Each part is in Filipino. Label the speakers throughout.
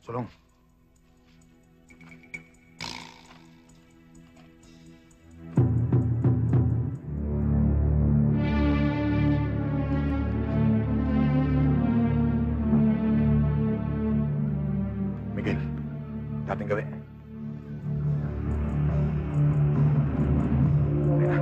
Speaker 1: Sulong. Miguel, dating gabi. Ayun na.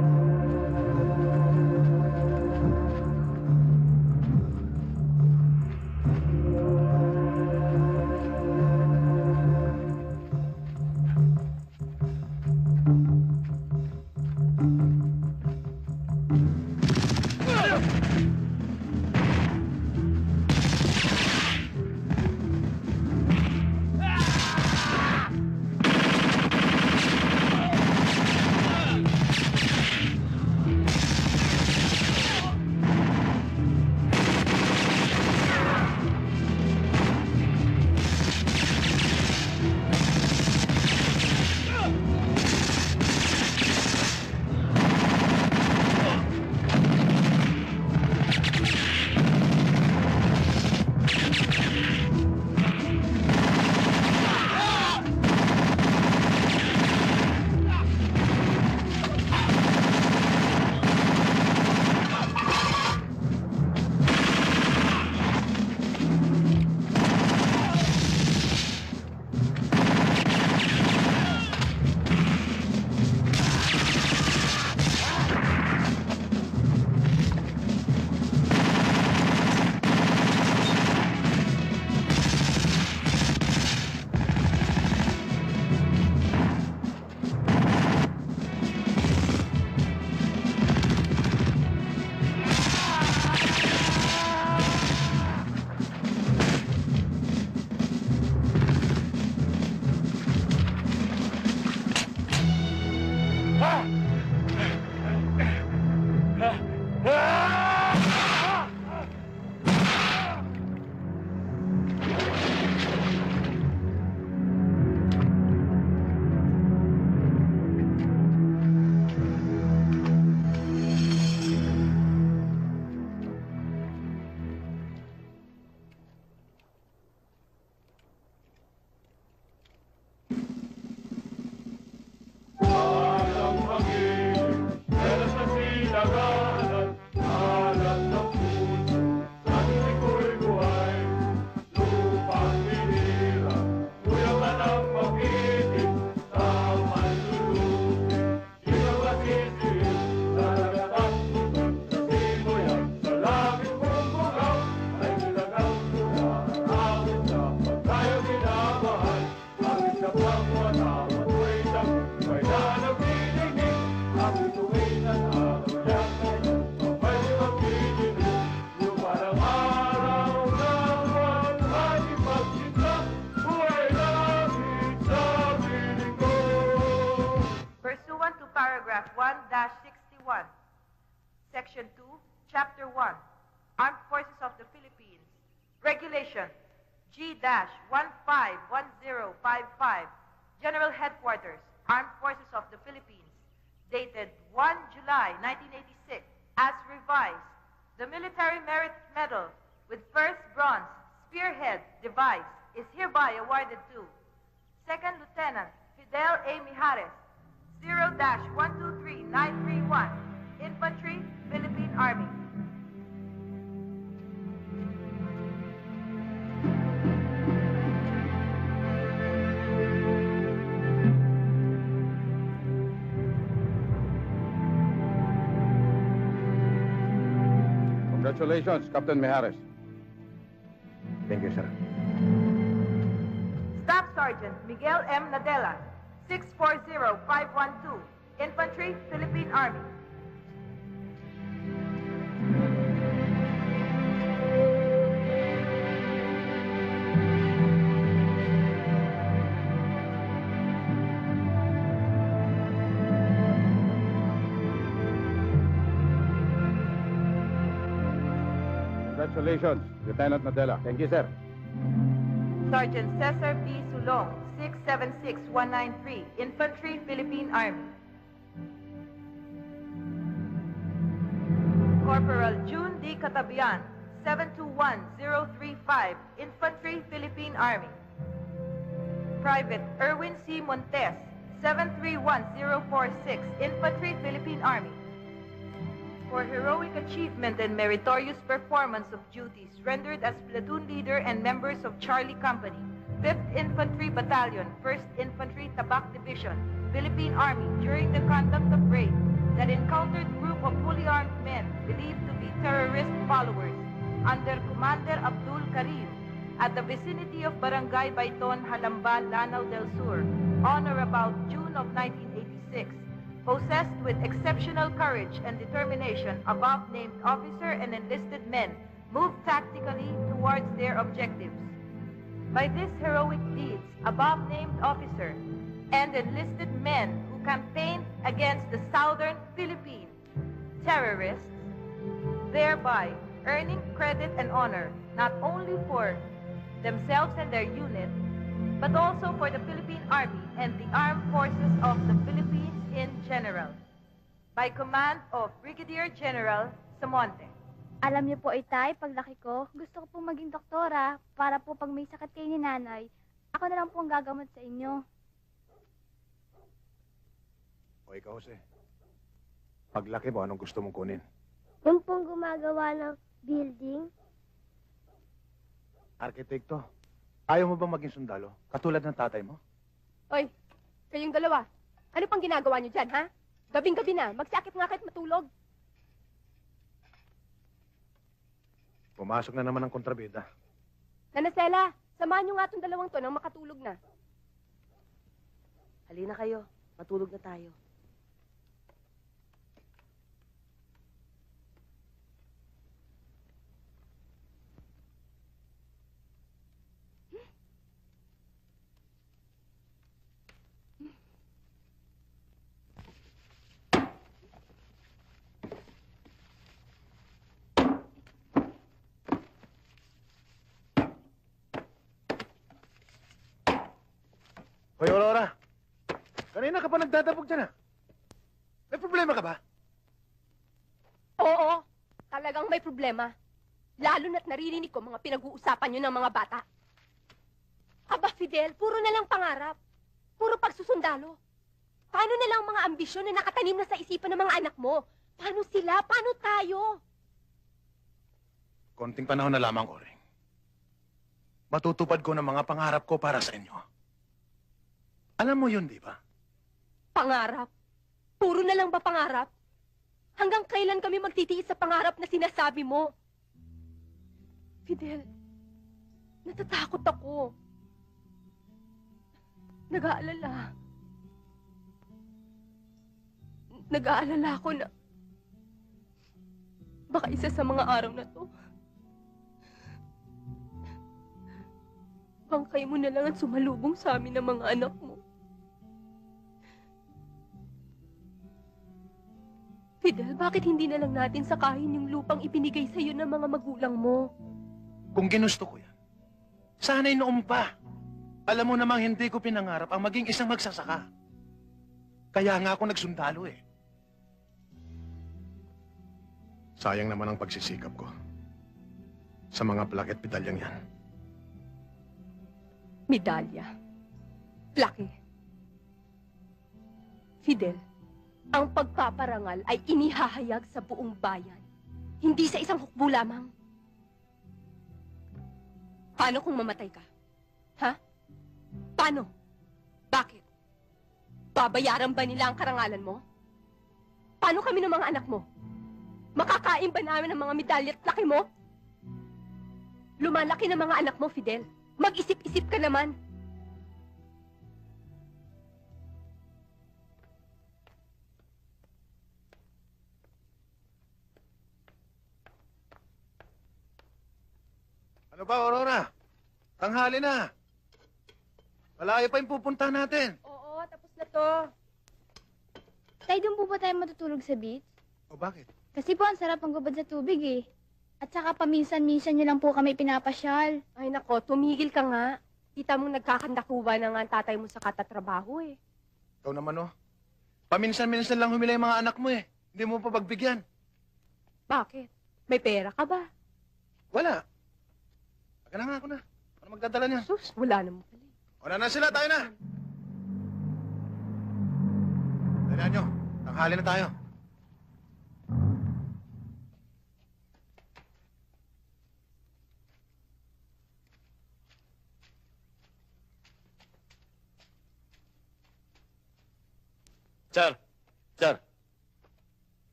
Speaker 2: Paragraph 1-61, Section 2, Chapter 1, Armed Forces of the Philippines, Regulation G-151055, General Headquarters, Armed Forces of the Philippines, dated 1 July 1986, as revised. The Military Merit Medal with First Bronze Spearhead device is hereby awarded to Second Lieutenant Fidel A. Mijares, 0-123931, Infantry, Philippine Army.
Speaker 3: Congratulations, Captain Mijares.
Speaker 1: Thank you, sir.
Speaker 2: Staff Sergeant Miguel M. Nadella, 640512, Infantry, Philippine Army.
Speaker 3: Congratulations, Lieutenant Nadella. Thank you, sir.
Speaker 2: Sergeant Cesar B. Sulong, 676193, Infantry, Philippine Army. Corporal June D. Catabian, 721035, Infantry, Philippine Army. Private Erwin C. Montes, 731046, Infantry, Philippine Army. For heroic achievement and meritorious performance of duties rendered as platoon leader and members of Charlie Company, 5th Infantry Battalion, 1st Infantry Tabak Division, Philippine Army, during the conduct of raid that encountered group of fully armed men believed to be terrorist followers under Commander Abdul Karim at the vicinity of Barangay Baiton, Halamba, Lanao del Sur on or about June of 1986. Possessed with exceptional courage and determination, above-named officer and enlisted men moved tactically towards their objectives. By these heroic deeds, above-named officer and enlisted men who campaigned against the southern Philippine terrorists, thereby earning credit and honor not only for themselves and their unit, but also for the Philippine Army and the armed forces of the Philippines in general, by command of Brigadier General Samonte.
Speaker 4: Alam niyo po, Itay, paglaki ko, gusto ko pong maging doktora para po pag may sakit kayo ni nanay, ako na lang po ang gagamot sa inyo.
Speaker 1: O ikaw, Jose. Paglaki mo, anong gusto mong kunin?
Speaker 4: Yung pong gumagawa ng building?
Speaker 1: Arkitekto. Ayaw mo bang maging sundalo? Katulad ng tatay mo?
Speaker 5: Oy, kayong dalawa. Ano pang ginagawa niyo dyan, ha? Gabing-gabi na. Magsiakit nga kahit matulog.
Speaker 1: Pumasok na naman ang kontrabida.
Speaker 5: Nanasela, samahan niyo nga itong dalawang to nang makatulog na.
Speaker 6: Halina kayo. Matulog na tayo.
Speaker 1: Hoy, Aurora. Kanina ka pa nagdadabog dyan, ah. May problema ka ba?
Speaker 5: Oo, talagang may problema. Lalo na't naririnig ko mga pinag-uusapan niyo ng mga bata. Aba, Fidel, puro na lang pangarap. Puro pagsusundalo. Paano na lang mga ambisyon na nakatanim na sa isipan ng mga anak mo? Paano sila? Paano tayo?
Speaker 1: Konting panahon na lamang, Oring. Matutupad ko ng mga pangarap ko para sa inyo. Alam mo yun, di ba?
Speaker 5: Pangarap? Puro na lang ba pangarap? Hanggang kailan kami magtitiis sa pangarap na sinasabi mo? Fidel, natatakot ako. Nag-aalala. Nag-aalala ako na baka isa sa mga araw na to, bangkay mo na lang at sumalubong sa amin ng mga anak mo. Fidel, bakit hindi na lang natin sakahin yung lupang ibinigay sa'yo ng mga magulang mo?
Speaker 1: Kung ginusto ko yan, sana'y noon pa. Alam mo namang hindi ko pinangarap ang maging isang magsasaka. Kaya nga ako nagsundalo eh. Sayang naman ang pagsisikap ko sa mga plaket medalyang yan.
Speaker 5: Medalya. Plake. Fidel, ang pagpaparangal ay inihahayag sa buong bayan, hindi sa isang hukbo lamang. Paano kung mamatay ka? Ha? Paano? Bakit? Babayaran ba nila ang karangalan mo? Paano kami ng mga anak mo? Makakain ba namin ng mga medalya at laki mo? Lumalaki ng mga anak mo, Fidel. Mag-isip-isip ka naman.
Speaker 1: Ano ba, Aurora? Tanghali na. Malayo pa yung pupunta natin.
Speaker 5: Oo, tapos na to.
Speaker 4: Tay, doon po ba tayo matutulog sa beach?
Speaker 1: O bakit?
Speaker 4: Kasi po, ang sarap ang gubad sa tubig eh. At saka paminsan-minsan nyo lang po kami pinapasyal.
Speaker 5: Ay nako, tumigil ka nga. Kita mong nagkakandakuba na nga ang tatay mo sa katatrabaho eh.
Speaker 1: Ikaw naman, oh. Paminsan-minsan lang humila yung mga anak mo eh. Hindi mo pa pagbigyan.
Speaker 5: Bakit? May pera ka ba?
Speaker 1: Wala. Aga na nga ako na. Ano magdadala niya?
Speaker 5: Sus, wala naman pala.
Speaker 1: Una na sila, tayo na. Dalihan nyo. Tanghali na tayo.
Speaker 7: Sir.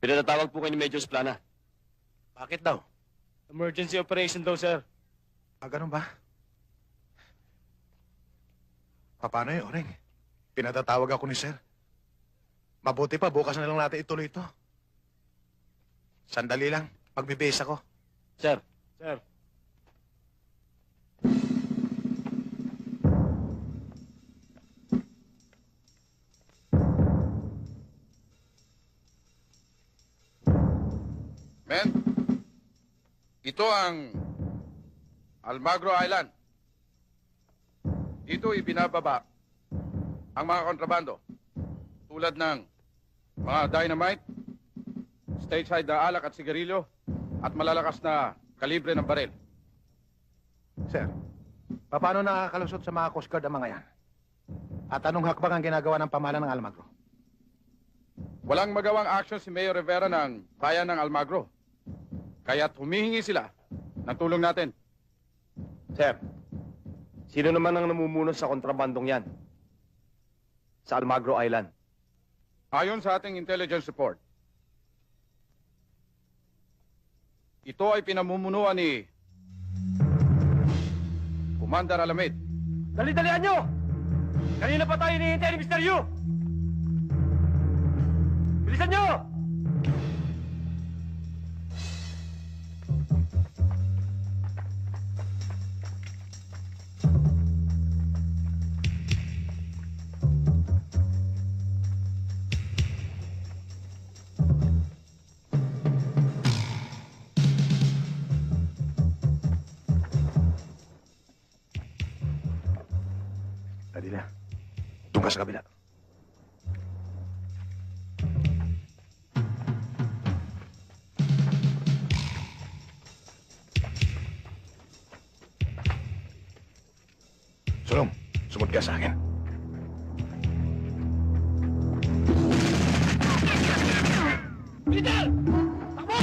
Speaker 7: Pinatawag po kayo ni Major Splana.
Speaker 1: Bakit daw?
Speaker 7: Emergency operation daw, sir.
Speaker 1: Ganun ba? Paano yun, Oreng? Pinatatawag ako ni Sir. Mabuti pa, bukas na lang natin ituloy ito. Sandali lang, magbibase ako.
Speaker 7: Sir.
Speaker 3: Men, ito ang Almagro Island. Dito ibinababa ang mga kontrabando tulad ng mga dynamite, stateside na alak at sigarilyo at malalakas na kalibre ng baril.
Speaker 1: Sir, paano nakakalusot sa mga Coast Guard ang mga yan? At anong hakbang ang ginagawa ng pamahalaan ng Almagro?
Speaker 3: Walang magawang action si Mayor Rivera ng bayan ng Almagro. Kaya't humihingi sila ng tulong natin.
Speaker 7: Sir, sino naman ang namumuno sa kontrabandong yan? Sa Almagro Island.
Speaker 3: Ayon sa ating intelligence report, ito ay pinamumunuan ni Commander Alamid.
Speaker 7: Dali-dalian nyo! Kanina pa tayo hinihintay ni Mr. Yu! Bilisan nyo!
Speaker 1: Dali na. Doon ka sa kabila. Sulong, sumunod ka sa akin.
Speaker 7: Militar! Takbo!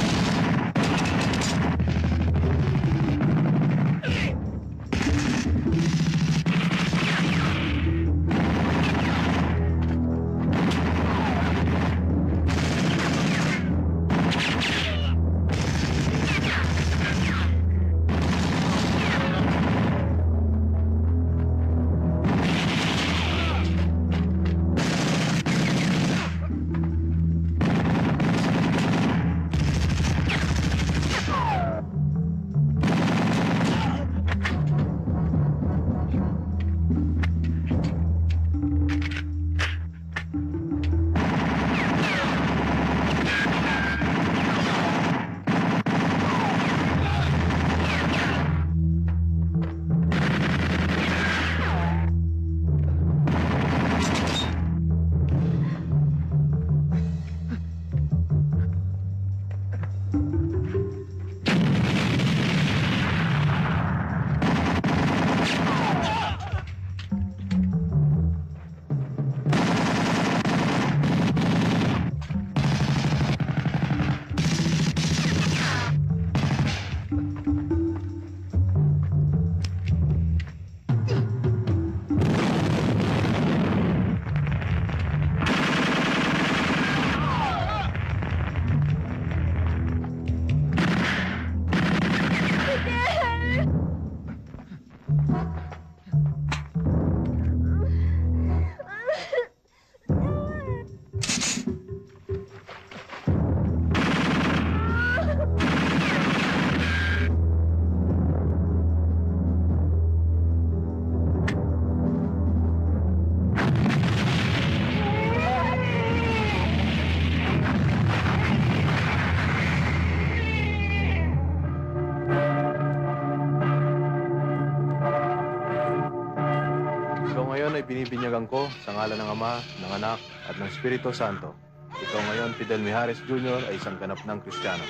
Speaker 8: Binubulang ko sa ngalan ng Ama, ng Anak, at ng Espiritu Santo. Ikaw ngayon, Fidel Mijares Jr. ay isang ganap ng Kristiyano.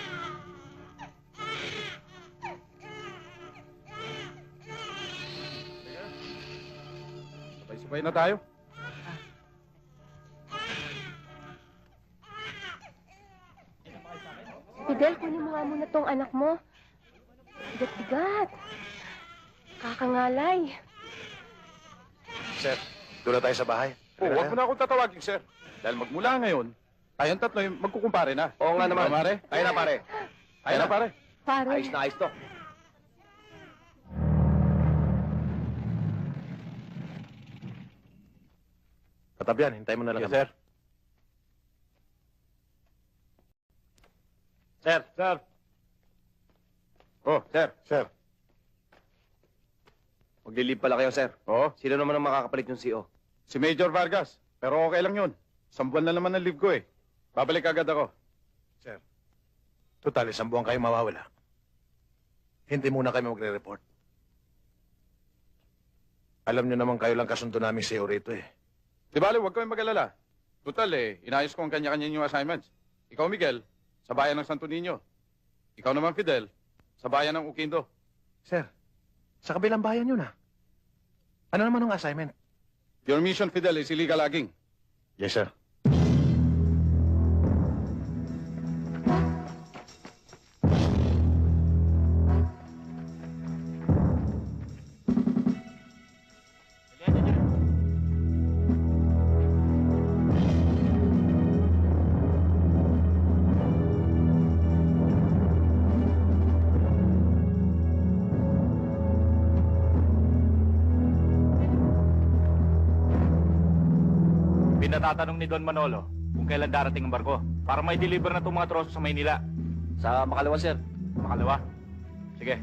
Speaker 3: Sabay-sabay na tayo.
Speaker 5: Fidel, kunin mo nga muna tong anak mo. Bigat-bigat. Kakangalay.
Speaker 1: Sir, doon na tayo sa bahay.
Speaker 3: Huwag mo na akong tatawagin, sir. Dahil magmula ngayon, tayong tatlo yung magkukumpare na.
Speaker 7: Oo nga naman.
Speaker 3: Pare?
Speaker 7: Tayo na, pare.
Speaker 3: Tayo na, pare.
Speaker 5: Pare.
Speaker 7: Ayos na ayos to.
Speaker 1: Katabyan, hintayin mo na lang.
Speaker 8: Yes, sir.
Speaker 7: Sir.
Speaker 3: Sir. Oh, sir.
Speaker 1: Sir,
Speaker 7: Maglilib pala kayo, sir.
Speaker 3: Oh,
Speaker 7: Sino naman ang makakapalit yung CO?
Speaker 3: si Major Vargas. Pero okay lang yun. 1 buwan na naman ang leave ko eh. Babalik agad ako.
Speaker 1: total, 1 buwan kayo mawawala. Hindi muna kami magre-report. Alam niyo naman kayo lang kasundo namin si rito eh.
Speaker 3: Di bale, huwag kami mag-alala. Total eh, inayos ko ang kanya-kanya yung assignments. Ikaw, Miguel, sa bayan ng Santo Niño. Ikaw naman, Fidel, sa bayan ng Ukindo.
Speaker 1: Sir, sa kabilang bayan yun ah. Ano naman ang assignment?
Speaker 3: Your mission, Fidel, is illegal logging.
Speaker 1: Yes, sir.
Speaker 9: Pinatatanong ni Don Manolo kung kailan darating ang barko para may deliver na itong mga troso sa Maynila.
Speaker 7: Sa Makalawa, sir.
Speaker 9: Makalawa. Sige.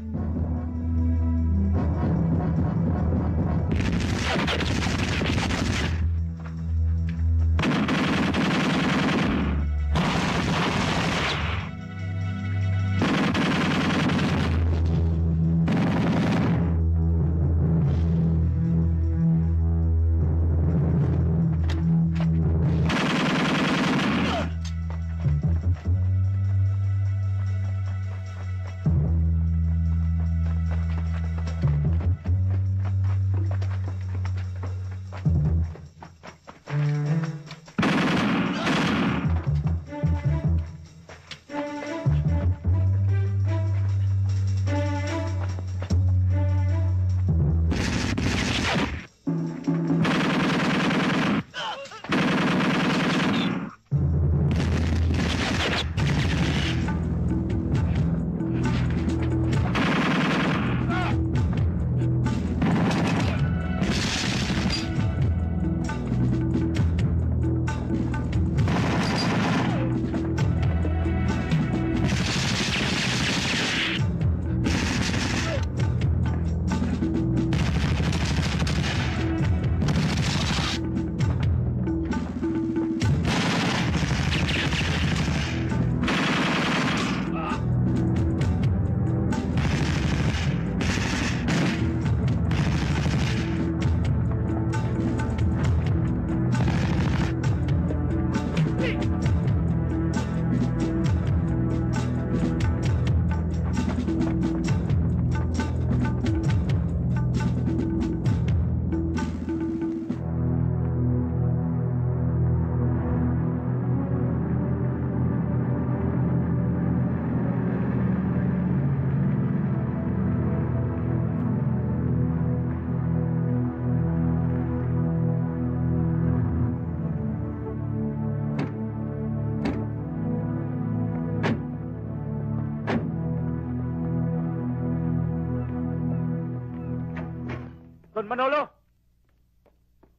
Speaker 9: Don Manolo!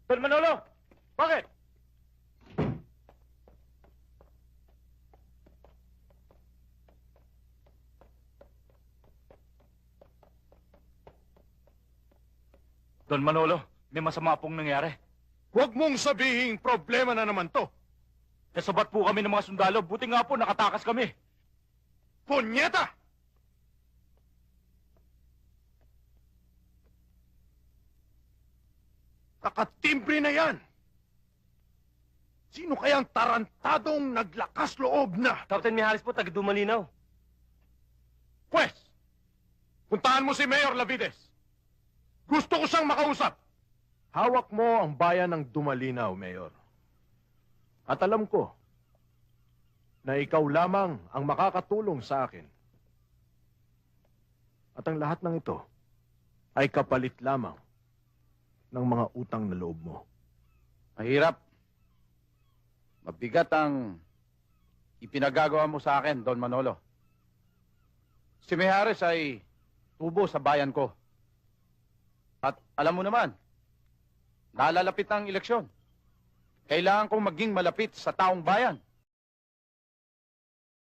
Speaker 9: Don Manolo! Bakit? Don Manolo, may masama pong nangyari.
Speaker 3: Huwag mong sabihing problema na naman to.
Speaker 9: Nasabat po kami ng mga sundalo. Buti nga po, nakatakas kami.
Speaker 3: Punyeta!
Speaker 1: Kakatimbre na yan! Sino kayang tarantadong naglakas loob na?
Speaker 7: Captain Mihares po, taga Dumalinaw.
Speaker 1: Pwes, puntahan mo si Mayor Lavides. Gusto ko siyang makausap.
Speaker 8: Hawak mo ang bayan ng Dumalinaw, Mayor. At alam ko na ikaw lamang ang makakatulong sa akin. At ang lahat ng ito ay kapalit lamang ng mga utang na loob mo.
Speaker 3: Mahirap. Mabigat ang ipinagagawa mo sa akin, Don Manolo. Si Mijares ay tubo sa bayan ko. At alam mo naman, nalalapit ang eleksyon. Kailangan kong maging malapit sa taong bayan.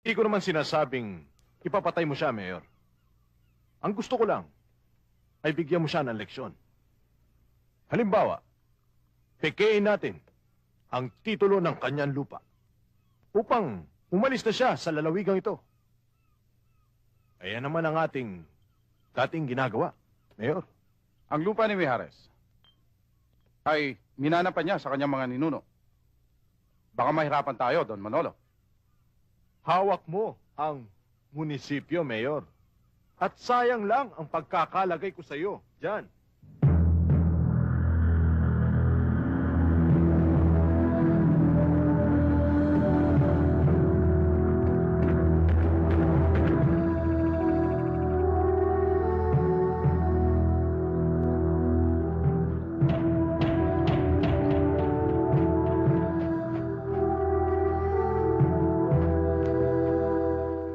Speaker 8: Hindi ko naman sinasabing ipapatay mo siya, Mayor. Ang gusto ko lang ay bigyan mo siya ng leksyon. Halimbawa, pekein natin ang titulo ng kanyang lupa upang umalis na siya sa lalawigang ito. Ayan naman ang ating dating ginagawa, Mayor.
Speaker 3: Ang lupa ni Mijares ay minana pa niya sa kanyang mga ninuno. Baka mahirapan tayo, Don Manolo.
Speaker 8: Hawak mo ang munisipyo, Mayor. At sayang lang ang pagkakalagay ko sa iyo diyan.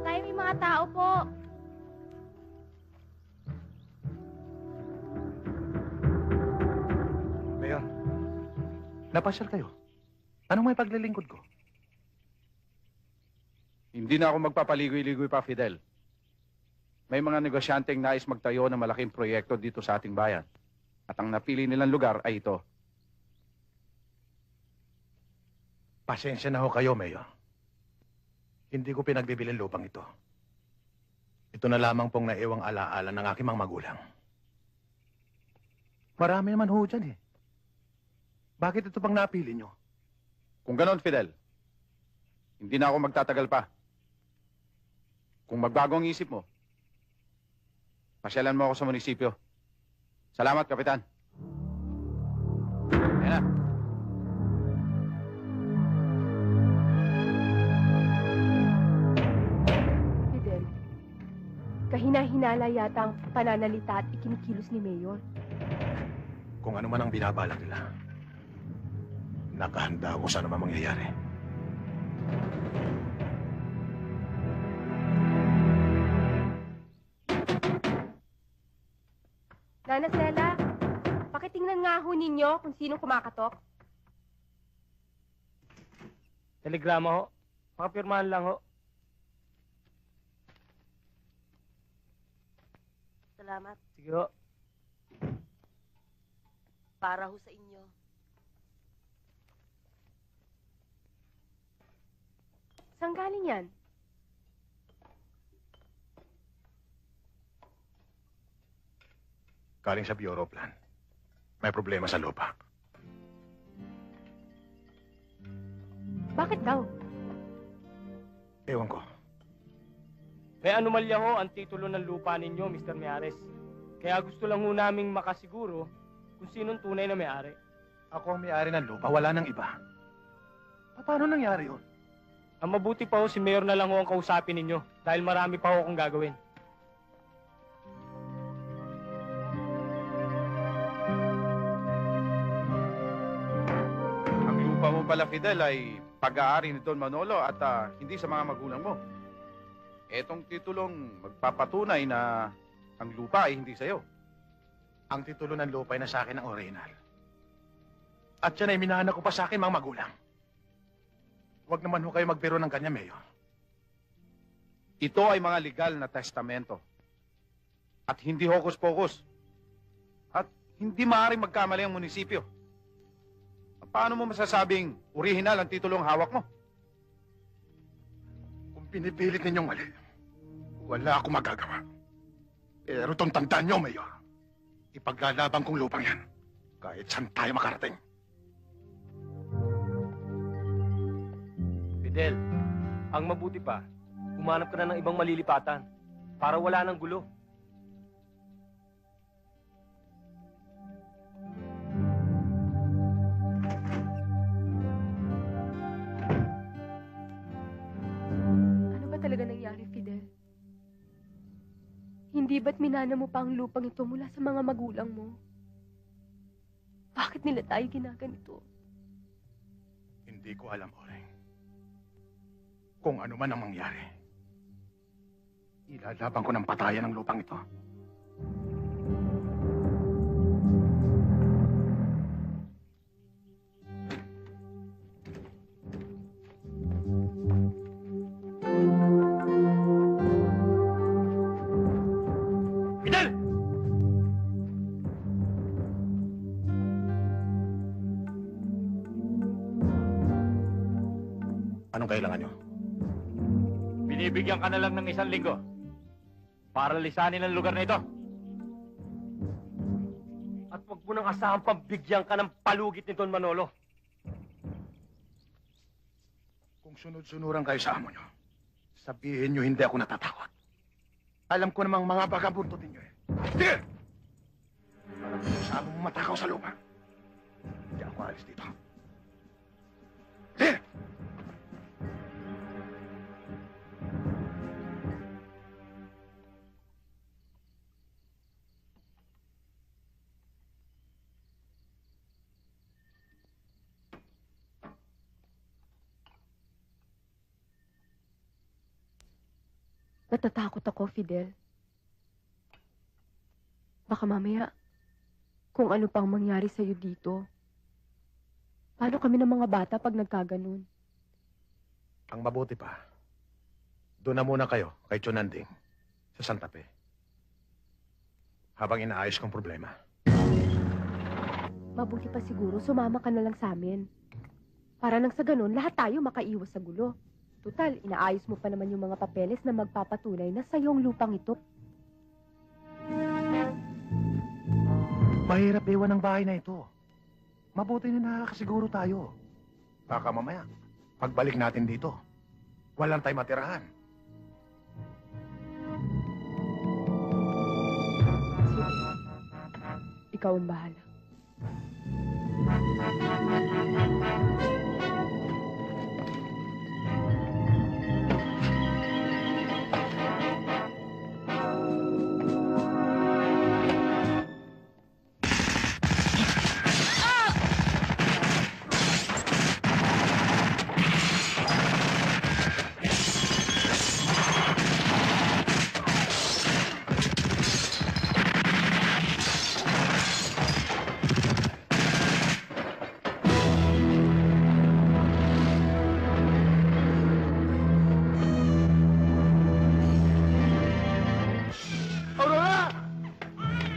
Speaker 4: Tayo may mga tao po.
Speaker 1: Mayor, napasyal kayo. Anong may paglilingkod ko?
Speaker 3: Hindi na ako magpapaligoy-ligoy pa, Fidel. May mga negosyanteng nais magtayo ng malaking proyekto dito sa ating bayan. At ang napili nilang lugar ay ito.
Speaker 1: Pasensya na ho kayo, Mayor. Hindi ko pinagbibilin lupang ito. Ito na lamang pong naiwang alaala ng aking mga magulang. Marami naman ho dyan eh. Bakit ito pang napili nyo?
Speaker 3: Kung ganon, Fidel, hindi na ako magtatagal pa. Kung magbago ang isip mo, pasyalan mo ako sa munisipyo. Salamat, Kapitan. Ayan na.
Speaker 5: Fidel, kahina-hinala yata ang pananalita at ikinikilos ni Mayor.
Speaker 1: Kung ano man ang binabalak nila, nakahanda ako sa ano man mangyayari.
Speaker 5: Nana Stella, pakitingnan nga ho ninyo kung sinong kumakatok.
Speaker 7: Telegrama ho. Pakapirmahan lang ho.
Speaker 6: Salamat.
Speaker 7: Sige ho.
Speaker 6: Para ho sa inyo.
Speaker 5: Saan galing yan?
Speaker 1: Galing sa Bureau Plan. May problema sa lupa.
Speaker 5: Bakit daw?
Speaker 1: Ewan ko.
Speaker 7: May anomalya ho ang titulo ng lupa ninyo, Mr. Mijares. Kaya gusto lang ho naming makasiguro kung sinong tunay na may-ari.
Speaker 1: Ako ang may-ari ng lupa, wala nang iba. Paano nangyari yun?
Speaker 7: Ang mabuti pa ho, si Mayor na lang ho ang kausapin ninyo dahil marami pa ho akong gagawin.
Speaker 3: Ang lupa mo pala, Fidel, ay pag-aari ni Don Manolo at hindi sa mga magulang mo. Etong titulong magpapatunay na ang lupa ay hindi sa'yo.
Speaker 1: Ang titulo ng lupa ay nasa akin ng original. At yan ay minahanak ko pa sa akin mga magulang. Huwag naman ho kayo magbiro ng kanya, Mayor.
Speaker 3: Ito ay mga legal na testamento. At hindi hokus-pokus. At hindi maaaring magkamali ang munisipyo. Paano mo masasabing original ang titulong hawak mo?
Speaker 1: Kung pinipilit ninyong mali, wala akong magagawa. Pero itong tandaan nyo, Mayor. Ipaglalaban kong lupang yan. Kahit saan tayo makarating.
Speaker 7: Fidel, ang mabuti pa, humanap ka na ng ibang malilipatan para wala ng gulo.
Speaker 5: Ano ba talaga nangyari, Fidel? Hindi ba't minana mo pa ang lupang ito mula sa mga magulang mo? Bakit nila tayo ginaganito?
Speaker 1: Hindi ko alam, Oreng. Kung ano man ang mangyari, ilalaban ko ng patayan ang lupang ito. Fidel! Anong kailangan nyo?
Speaker 9: Binibigyan ka na lang ng 1 linggo para lisanin ang lugar na ito.
Speaker 7: At huwag mo nang asahang pambigyan ka ng palugit ni Don Manolo.
Speaker 1: Kung sunod-sunuran kayo sa amo nyo, sabihin nyo hindi ako natatakot. Alam ko namang mga bagabuntutin nyo eh. Sige! Alam ko sa amo matakaw sa lupa. Hindi ako alis dito. Sige!
Speaker 5: Natatakot ako, Fidel. Baka mamaya, kung ano pang mangyari sa'yo dito. Paano kami ng mga bata pag nagkaganon?
Speaker 1: Ang mabuti pa, doon na muna kayo kay Chonanding sa Santa Fe. Habang inaayos kong problema.
Speaker 5: Mabuti pa siguro, sumama ka na lang sa amin. Para nang sa ganon, lahat tayo makaiwas sa gulo. Tutal, inaayos mo pa naman yung mga papeles na magpapatunay na sa'yo ang lupang ito.
Speaker 1: Mahirap iwan ang bahay na ito. Mabuti na nakakasiguro tayo. Baka mamaya, pagbalik natin dito, walang tayo matirahan.
Speaker 5: Sige. Ikaw ang bahala.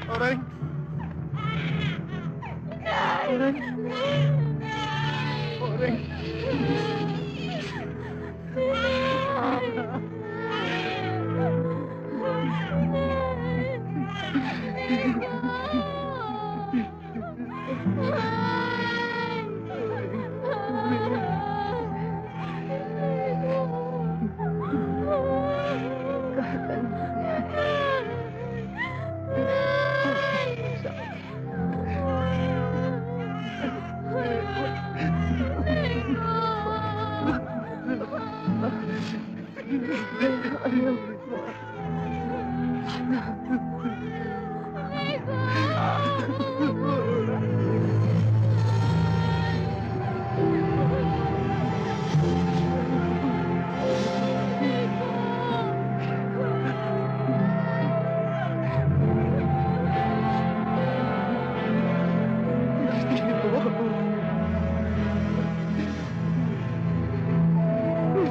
Speaker 1: Oreng! Oreng! Oreng!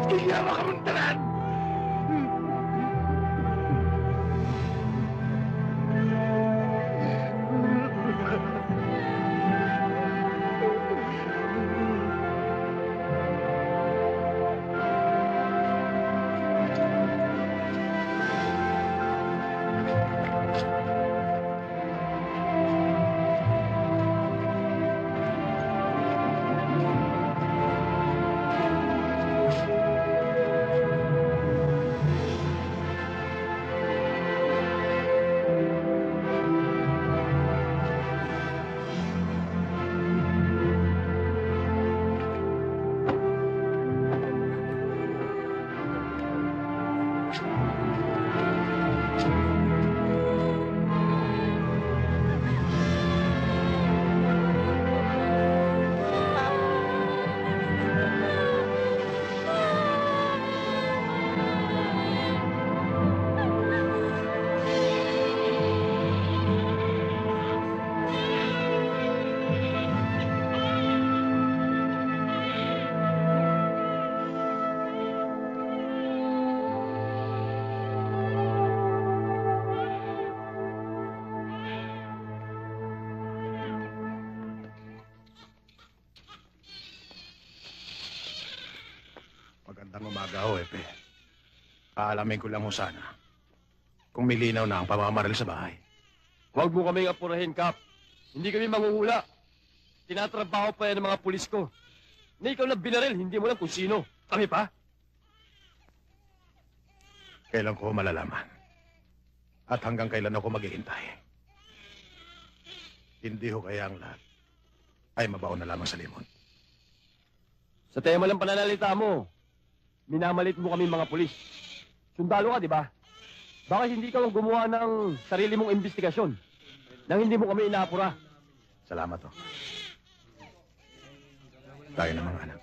Speaker 1: Iya makamuntalan! Magandang umaga ho, Epe. Kaalamin ko lang ho sana kung may linaw na ang pamamaril sa bahay.
Speaker 7: Huwag mo kaming apurahin, Kap. Hindi kami manghuhula. Tinatrabaho pa yan ng mga pulis ko. Na ikaw na binaril, hindi mo lang kung sino. Kami pa?
Speaker 1: Kailan ko malalaman? At hanggang kailan ako maghihintay? Hindi ho kaya ang lahat ay mabaon na lamang sa limon.
Speaker 7: Sa tema lang pananalita mo, minamalit mo kami mga pulis. Sundalo ka, di ba? Bakit hindi ka lang gumawa ng sarili mong investigasyon nang hindi mo kami inaapura?
Speaker 1: Salamat ho. Tayo na mga anak.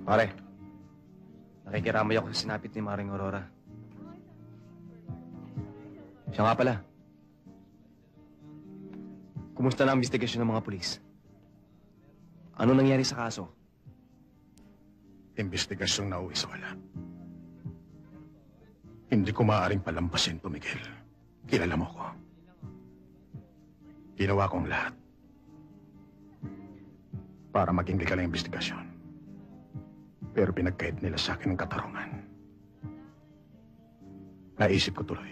Speaker 10: Pare, nakikiramay ako sa sinapit ni Maring Aurora. Siya nga pala. Kumusta na ang investigasyon ng mga pulis? Ano nangyari sa kaso?
Speaker 1: Investigasyong nauwi sa wala. Hindi ko maaaring palampasin to, Miguel. Kilala mo ko. Ginawa kong lahat para maging legal ang investigasyon. Pero pinagkait nila sa akin ng katarungan. Naisip ko tuloy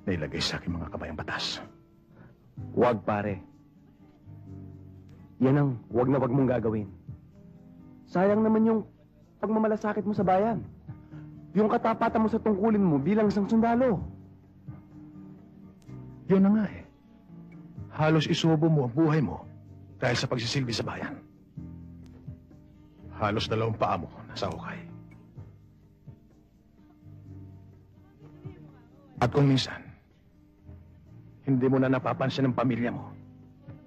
Speaker 1: na ilagay sa akin mga kabayang batas.
Speaker 10: Huwag, pare. Yan ang huwag na huwag mong gagawin. Sayang naman yung pagmamalasakit mo sa bayan. Yung katapatan mo sa tungkulin mo bilang isang sundalo.
Speaker 1: Yun na nga eh. Halos isubo mo ang buhay mo dahil sa pagsisilbi sa bayan. Halos 2 paa mo nasa hukay. At kung minsan, hindi mo na napapansin ang pamilya mo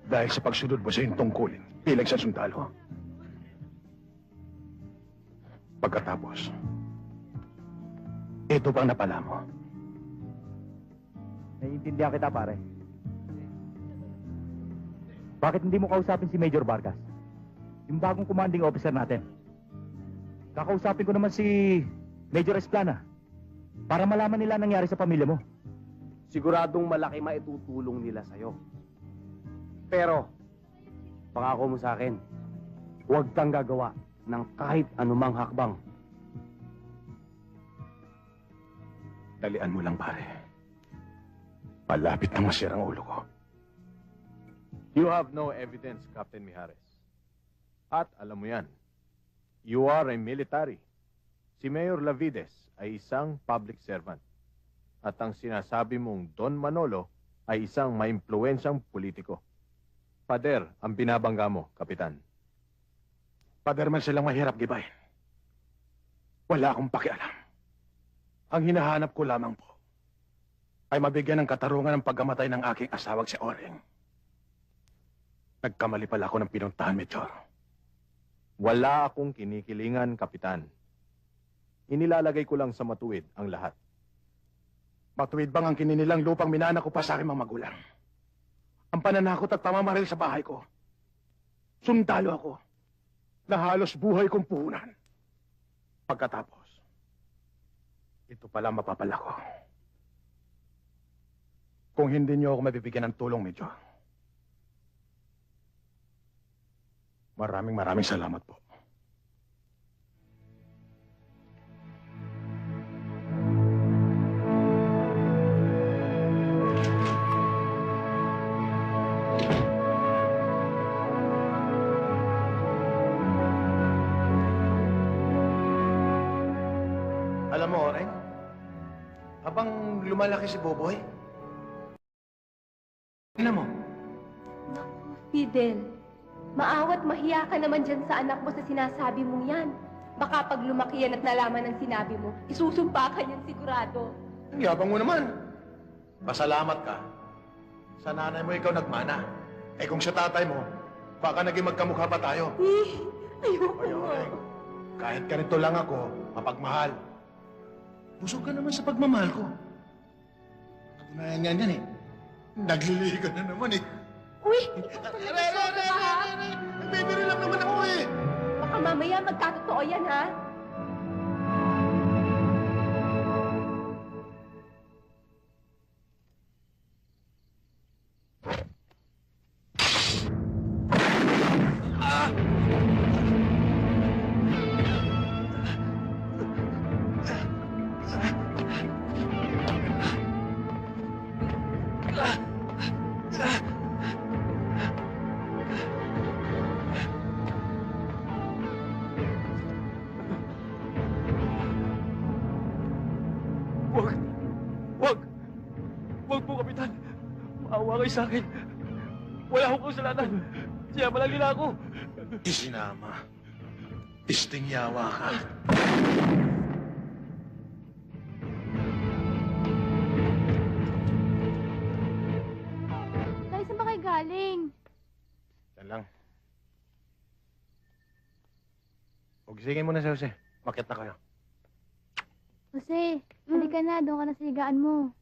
Speaker 1: dahil sa pagsunod mo sa iyong tungkulin bilang sa sundalo. Pagkatapos, ito pang napala mo.
Speaker 11: Naiintindihan kita, pare. Bakit hindi mo kausapin si Major Vargas? Yung bagong commanding officer natin. Kakausapin ko naman si Major Esplana para malaman nila ang nangyari sa pamilya mo.
Speaker 10: Siguradong malaki maitutulong nila sa'yo. Pero, pangako mo sa akin, huwag kang gagawa ng kahit anumang hakbang.
Speaker 1: Dalian mo lang, pare. Palapit nang masira ang ulo ko.
Speaker 8: You have no evidence, Captain Mijares. At alam mo yan, you are a military. Si Mayor Lavides ay isang public servant. At ang sinasabi mong Don Manolo ay isang maimpluwensyang politiko. Pader ang binabangga mo, Kapitan.
Speaker 1: Pader man silang mahirap gibayin. Wala akong pakialam. Ang hinahanap ko lamang po ay mabigyan ng katarungan ng pagkamatay ng aking asawang si Oreng. Nagkamali pala ako ng pinuntahan, Major.
Speaker 8: Wala akong kinikilingan, Kapitan. Inilalagay ko lang sa matuwid ang lahat.
Speaker 1: Matuwid bang ang kininilang lupang minana ko pa sa aking mga magulang? Ang pananakot at pamamaril sa bahay ko. Sundalo ako na halos buhay kong puhunan. Pagkatapos, ito pala mapapala ko. Kung hindi niyo ako mabibigyan ng tulong, Major. Maraming salamat po. Alam mo, Oreng, habang lumalaki si Boboy, tingnan mo.
Speaker 5: Naku, Fidel. Maawat mahiya ka naman dyan sa anak mo sa sinasabi mong yan. Baka pag lumaki yan at nalaman ang sinabi mo, isusumpa ka niyan sigurado.
Speaker 1: Ang yabang mo naman. Pasalamat ka. Sa nanay mo ikaw nagmana. Eh kung sa tatay mo, baka naging magkamukha pa tayo.
Speaker 5: Ayoko.
Speaker 1: Ayun, kahit ganito lang ako, mapagmahal. Busog ka naman sa pagmamahal ko. Patunayan nga yan eh. Naglilihi ka na naman eh.
Speaker 5: Uy!
Speaker 1: Nagbibiro lang naman ako eh.
Speaker 5: Baka mamaya magkatotoo yan, ha?
Speaker 7: Wag! Wag! Wag po, Kapitan! Maawa kayo sa akin! Wala akong kasalanan! Siyama lang nila ako!
Speaker 1: Isinama. Isting yawa ka.
Speaker 4: Tay, saan ba kayo galing?
Speaker 1: Yan lang. Huwag mo na si Jose. Makit na kayo.
Speaker 4: Jose, halika na. Doon ka na sa higaan mo.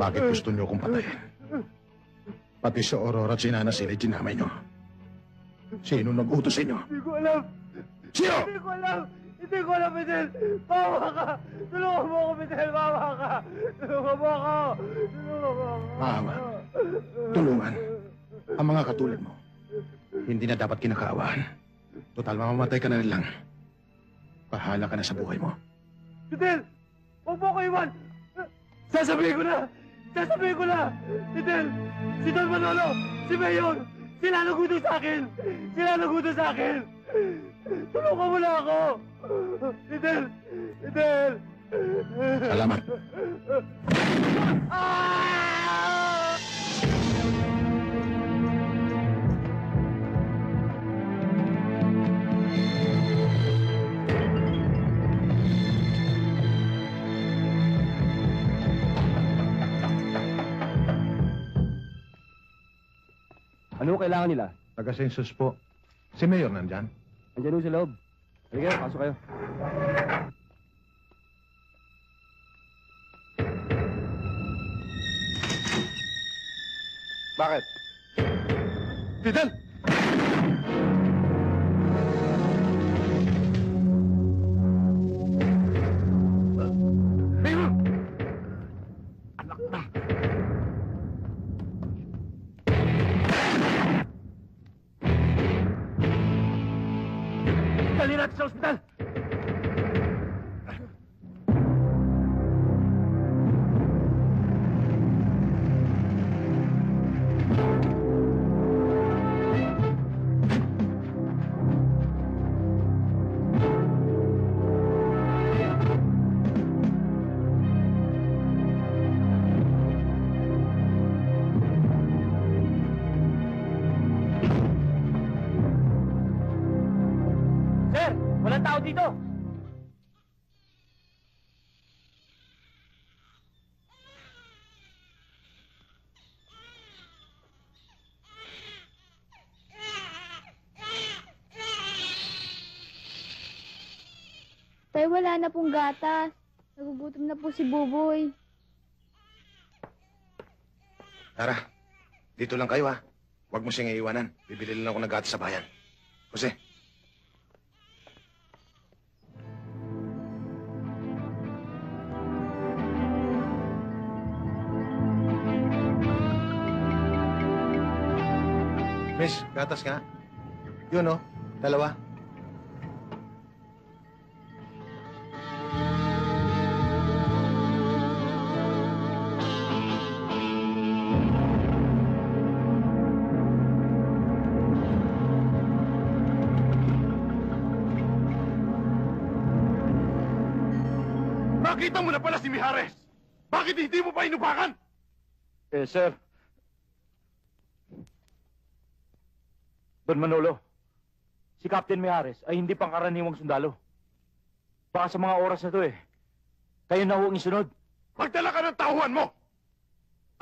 Speaker 1: Bakit gusto niyo akong patayin? Pati si Aurora at si Nana sila ginamay niyo. Sino nag-utos sa inyo?
Speaker 7: Hindi ko alam!
Speaker 1: Sino?
Speaker 7: Hindi ko alam! Hindi ko alam, Fidel! Bawa ka! Tulungan mo ako, Fidel! Bawa ka! Tulungan mo ako! Tulungan mo ako!
Speaker 1: Maawa. Tulungan. Ang mga katulad mo. Hindi na dapat kinakaawaan. Total, mamamatay ka na rin lang. Bahala ka na sa buhay mo.
Speaker 7: Fidel! Huwag mo ako iwan! Sasabihin ko na! Sasabihin ko na! Fidel! Si Don Manolo! Si Mayor! Sila naguto sa akin! Sila naguto sa akin! Tulungan mo na ako! Fidel! Fidel!
Speaker 1: Salamat.
Speaker 7: Ah!
Speaker 10: Ano kailangan nila?
Speaker 1: Taga-census po. Si Mayor nandyan.
Speaker 10: Andiyan ho sa loob. Halika, pasok kayo.
Speaker 3: Bakit?
Speaker 1: Fidel! Mayor! Anak na!
Speaker 7: Dali natin sa ospital! Sir! Walang tao dito!
Speaker 4: Tay, wala na pong gatas. Nagugutom na po si Buboy.
Speaker 1: Tara, dito lang kayo ha. Huwag mo siyang iiwanan. Bibili lang ako ng gatas sa bayan. Jose. Miss, gatas nga. Yun, oh. Dalawa. Nakita mo na pala si Mijares! Bakit hindi mo pa inubakan?
Speaker 11: Eh, sir. Don Manolo, si Captain Mijares ay hindi pangkaraniwang sundalo. Baka sa mga oras na to kayo na huwag isunod.
Speaker 1: Magdala ka ng tauhan mo!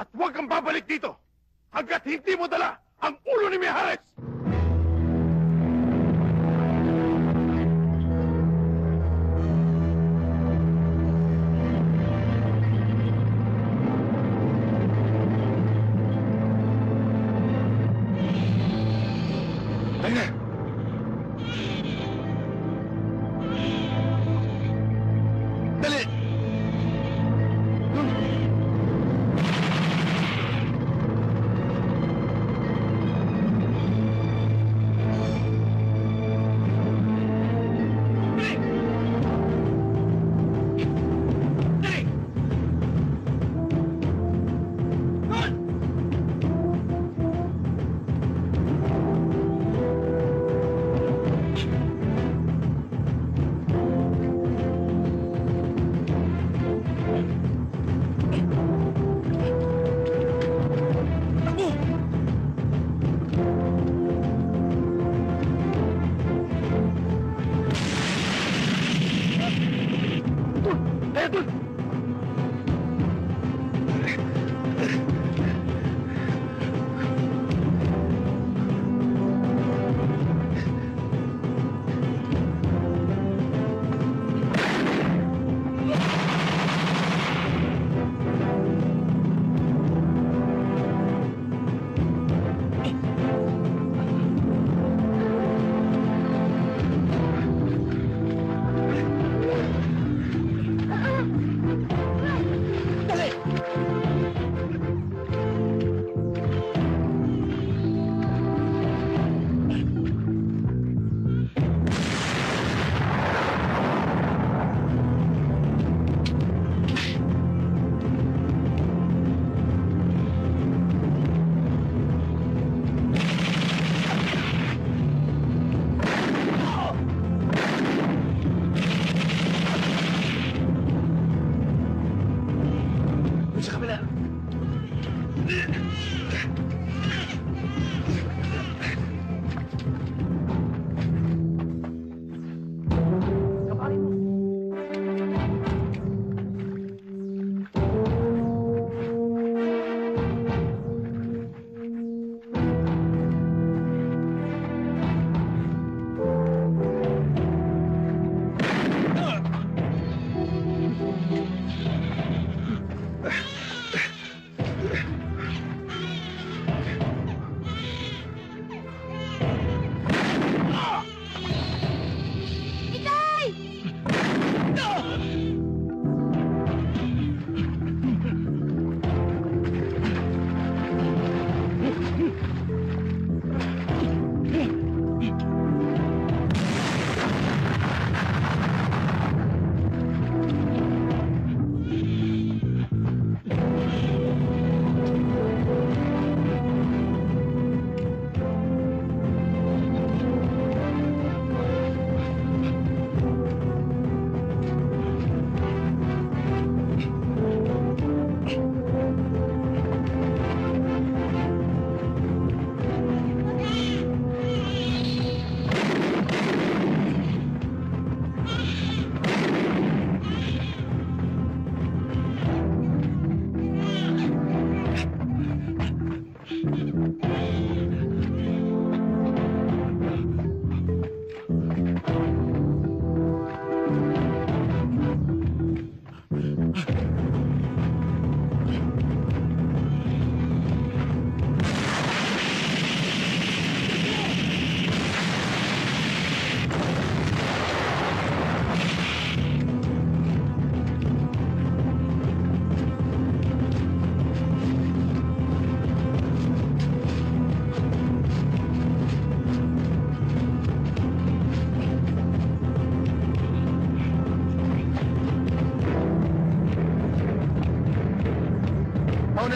Speaker 1: At huwag kang babalik dito hanggat hindi mo dala ang ulo ni Mijares! Dali na! Dali!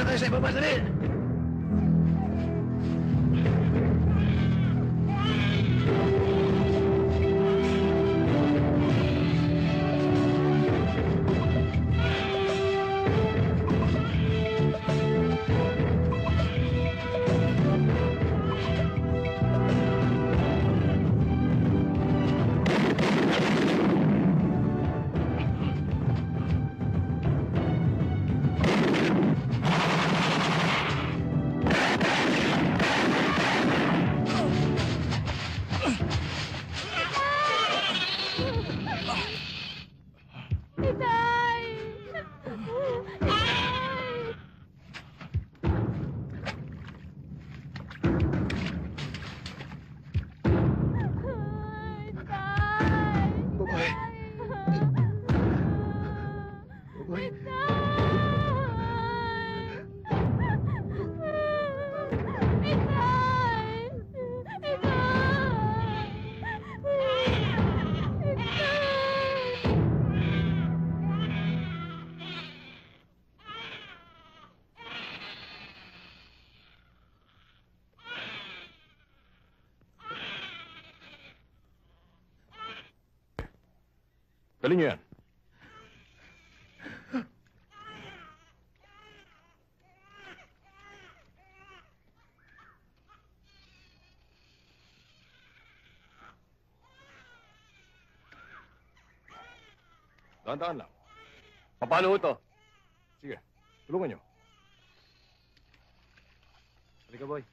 Speaker 1: na tayo sa ibaba, dali! Buboy! Buboy!
Speaker 8: Dali niyo yan. Dahan-dahan lang.
Speaker 7: Paano ho to?
Speaker 8: Sige, tulungan niyo.
Speaker 7: Halika, boy.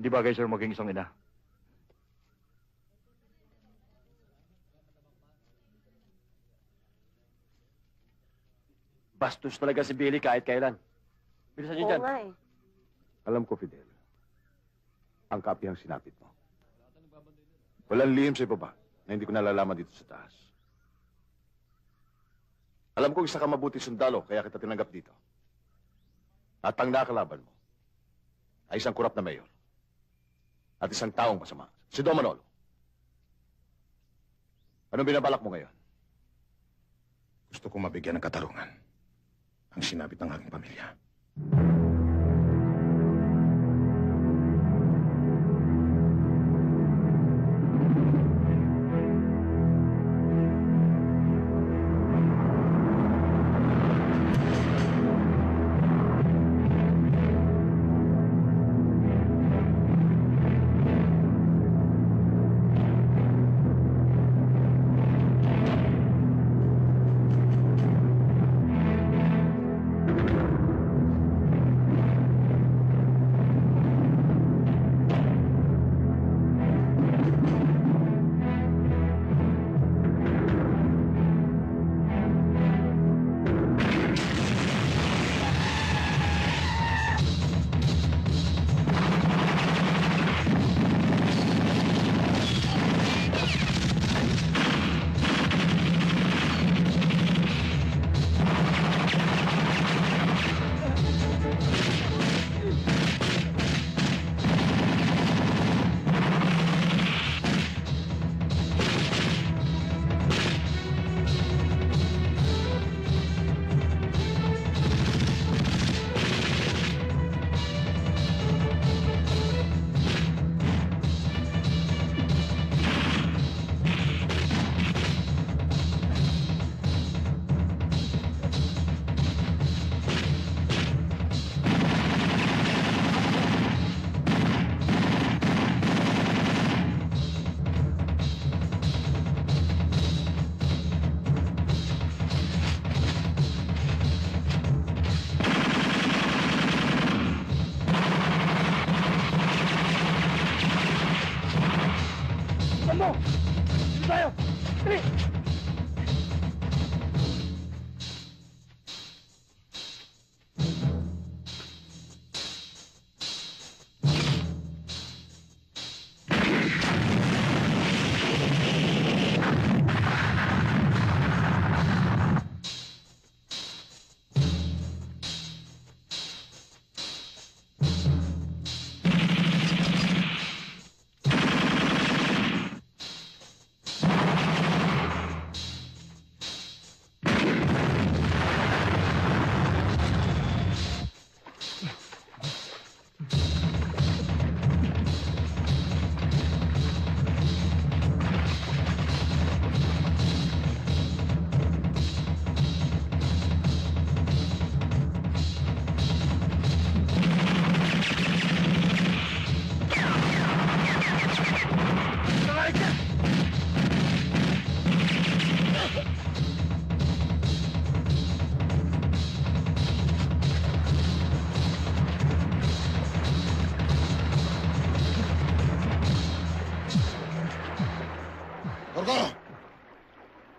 Speaker 11: Hindi bagay, sir, maging isang ina.
Speaker 7: Bastos talaga si Billy kahit kailan. Bilisan niyo
Speaker 6: Oo
Speaker 7: dyan.
Speaker 6: nga eh.
Speaker 12: Alam ko, Fidel. Ang kapi ang sinapit mo. Walang lihim sa ibaba na hindi ko nalalaman dito sa taas. Alam ko isa ka mabuti sundalo, kaya kita tinanggap dito. At ang nakalaban mo ay isang kurap na mayor. At isang taong masama, si Don Manolo. Anong binabalak mo ngayon?
Speaker 1: Gusto ko mabigyan ng katarungan ang sinapit ng aking pamilya.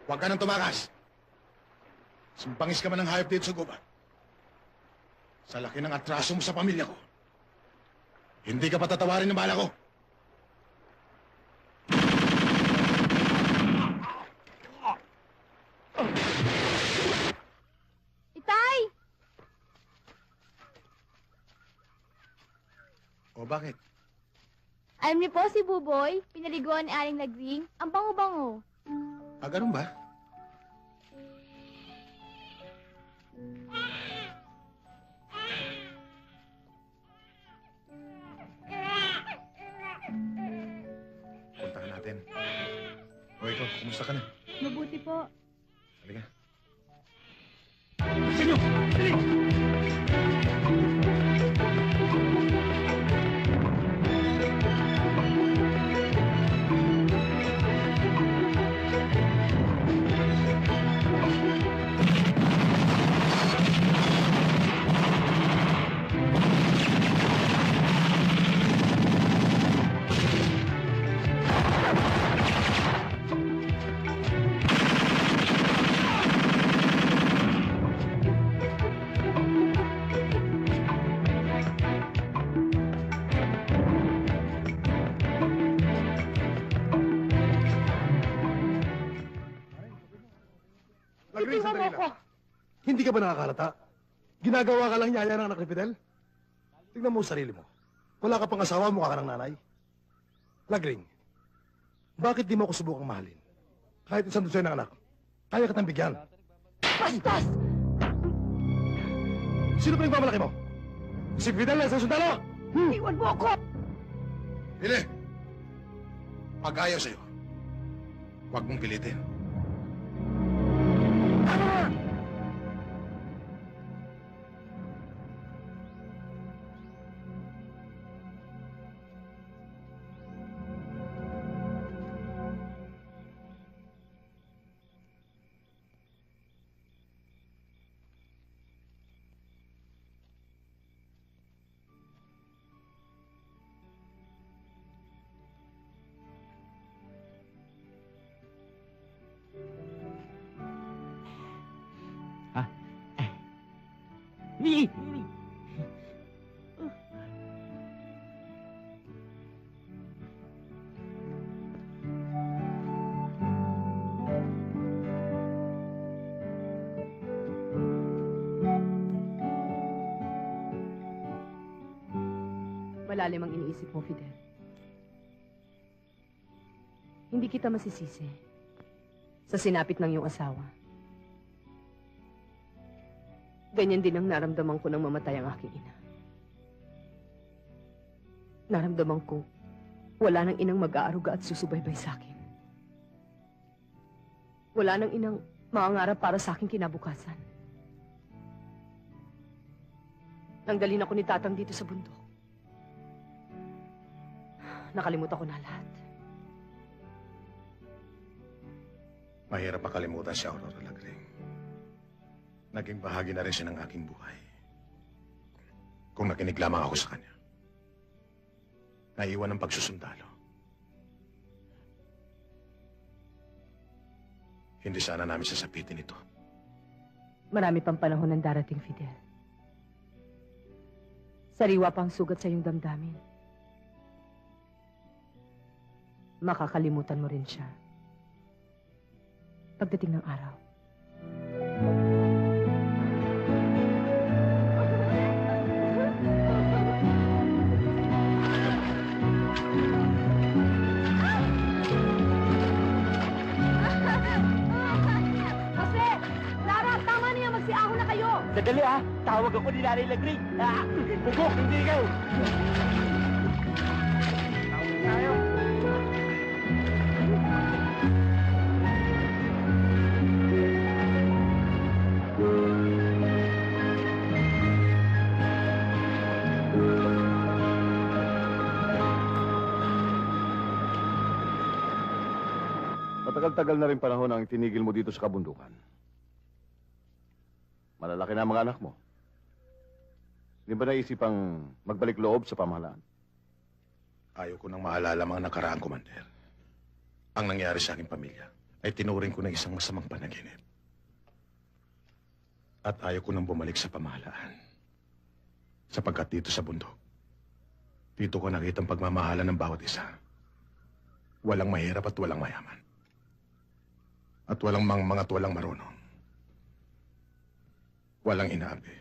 Speaker 1: Huwag ka nang tumakas. Simpangis ka man ng hayop dito sa gubat. Sa laki ng atraso mo sa pamilya ko, hindi ka patatawarin ng bala ko.
Speaker 4: Itay!
Speaker 1: O bakit?
Speaker 4: Alam niyo po si Buboy, pinaliguan ni Aling Lagring. Ang bango-bango.
Speaker 1: Ah, ganun ba? Puntahan natin. O ikaw, kumusta ka na?
Speaker 4: Mabuti po.
Speaker 1: Halika.
Speaker 12: Lagring, sandali lang. Hindi ka ba nakakalata? Ginagawa ka lang yaya ng anak ni Fidel? Tignan mo ang sarili mo. Wala ka pang asawa, mukha ka ng nanay. Lagring, bakit di mo ako subukang mahalin? Kahit isang dosen ng anak, kaya kitang bigyan.
Speaker 5: Bastos!
Speaker 12: Sino pa yung pamalaki mo? Si Fidel na isang sundalo?
Speaker 5: Iwan mo ako!
Speaker 1: Pili! Pag ayaw sa'yo, huwag mong pilitin.
Speaker 13: Malalim ang iniisip mo, Fidel. Hindi kita masisisi sa sinapit ng iyong asawa. Ganyan din ang naramdaman ko nang mamatay ang aking ina. Naramdaman ko wala nang inang mag-aaruga at susubaybay sa akin. Wala nang inang maangarap para sa aking kinabukasan. Nang dalhin ako ni Tatang dito sa bundok, nakalimutan ko na lahat.
Speaker 1: Mahirap makalimutan si Aurora Lagring. Naging bahagi na rin siya ng aking buhay. Kung nakinig lamang ako sa kanya. Naiwan ang pagsusundalo. Hindi sana namin sasapitin ito.
Speaker 13: Marami pang panahon ang darating, Fidel. Sariwa pa ang sugat sa iyong damdamin. Makakalimutan mo rin siya pagdating ng araw.
Speaker 5: Jose! Lara, tama niya. Magsiahon na kayo.
Speaker 7: Sadali tawag ako ni Nanay Lagring. Bugok, hindi ikaw. Tayo.
Speaker 12: Matagal-tagal na rin panahon ang tinigil mo dito sa kabundukan. Malalaki na ang mga anak mo. Hindi ba naisipang magbalik loob sa pamahalaan?
Speaker 1: Ayaw ko nang maalala mga nakaraang, Commander. Ang nangyari sa aking pamilya ay tinuring ko na isang masamang panaginip. At ayaw ko nang bumalik sa pamahalaan. Sapagkat dito sa bundok, dito ko nakita ang pagmamahalan ng bawat isa. Walang mahirap at walang mayaman. At walang mangmang at walang marunong. Walang inaapi.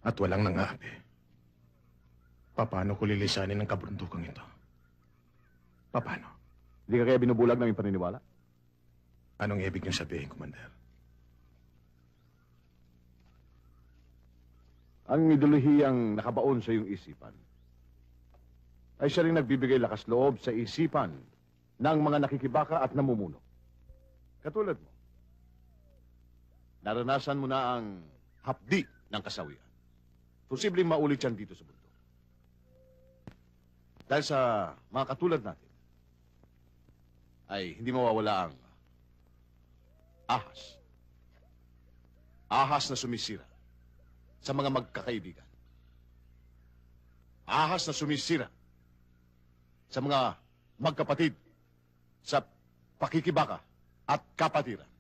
Speaker 1: At walang nangaapi. Paano ko lilisanin ang kabundukang ito? Paano?
Speaker 8: Hindi ka kaya binubulag ng iyong paniniwala?
Speaker 1: Anong ibig niyong sabihin, Commander?
Speaker 8: Ang ideolohiyang nakabaon sa iyong isipan ay siya rin nagbibigay lakas loob sa isipan ng mga nakikibaka at namumuno. Katulad mo, naranasan mo na ang hapdi ng kasawian. Posibleng maulit yan dito sa bundok. Dahil sa mga katulad natin, ay hindi mawawala ang ahas. Ahas na sumisira sa mga magkakaibigan. Ahas na sumisira sa mga magkapatid sa pakikibaka at kapatiran.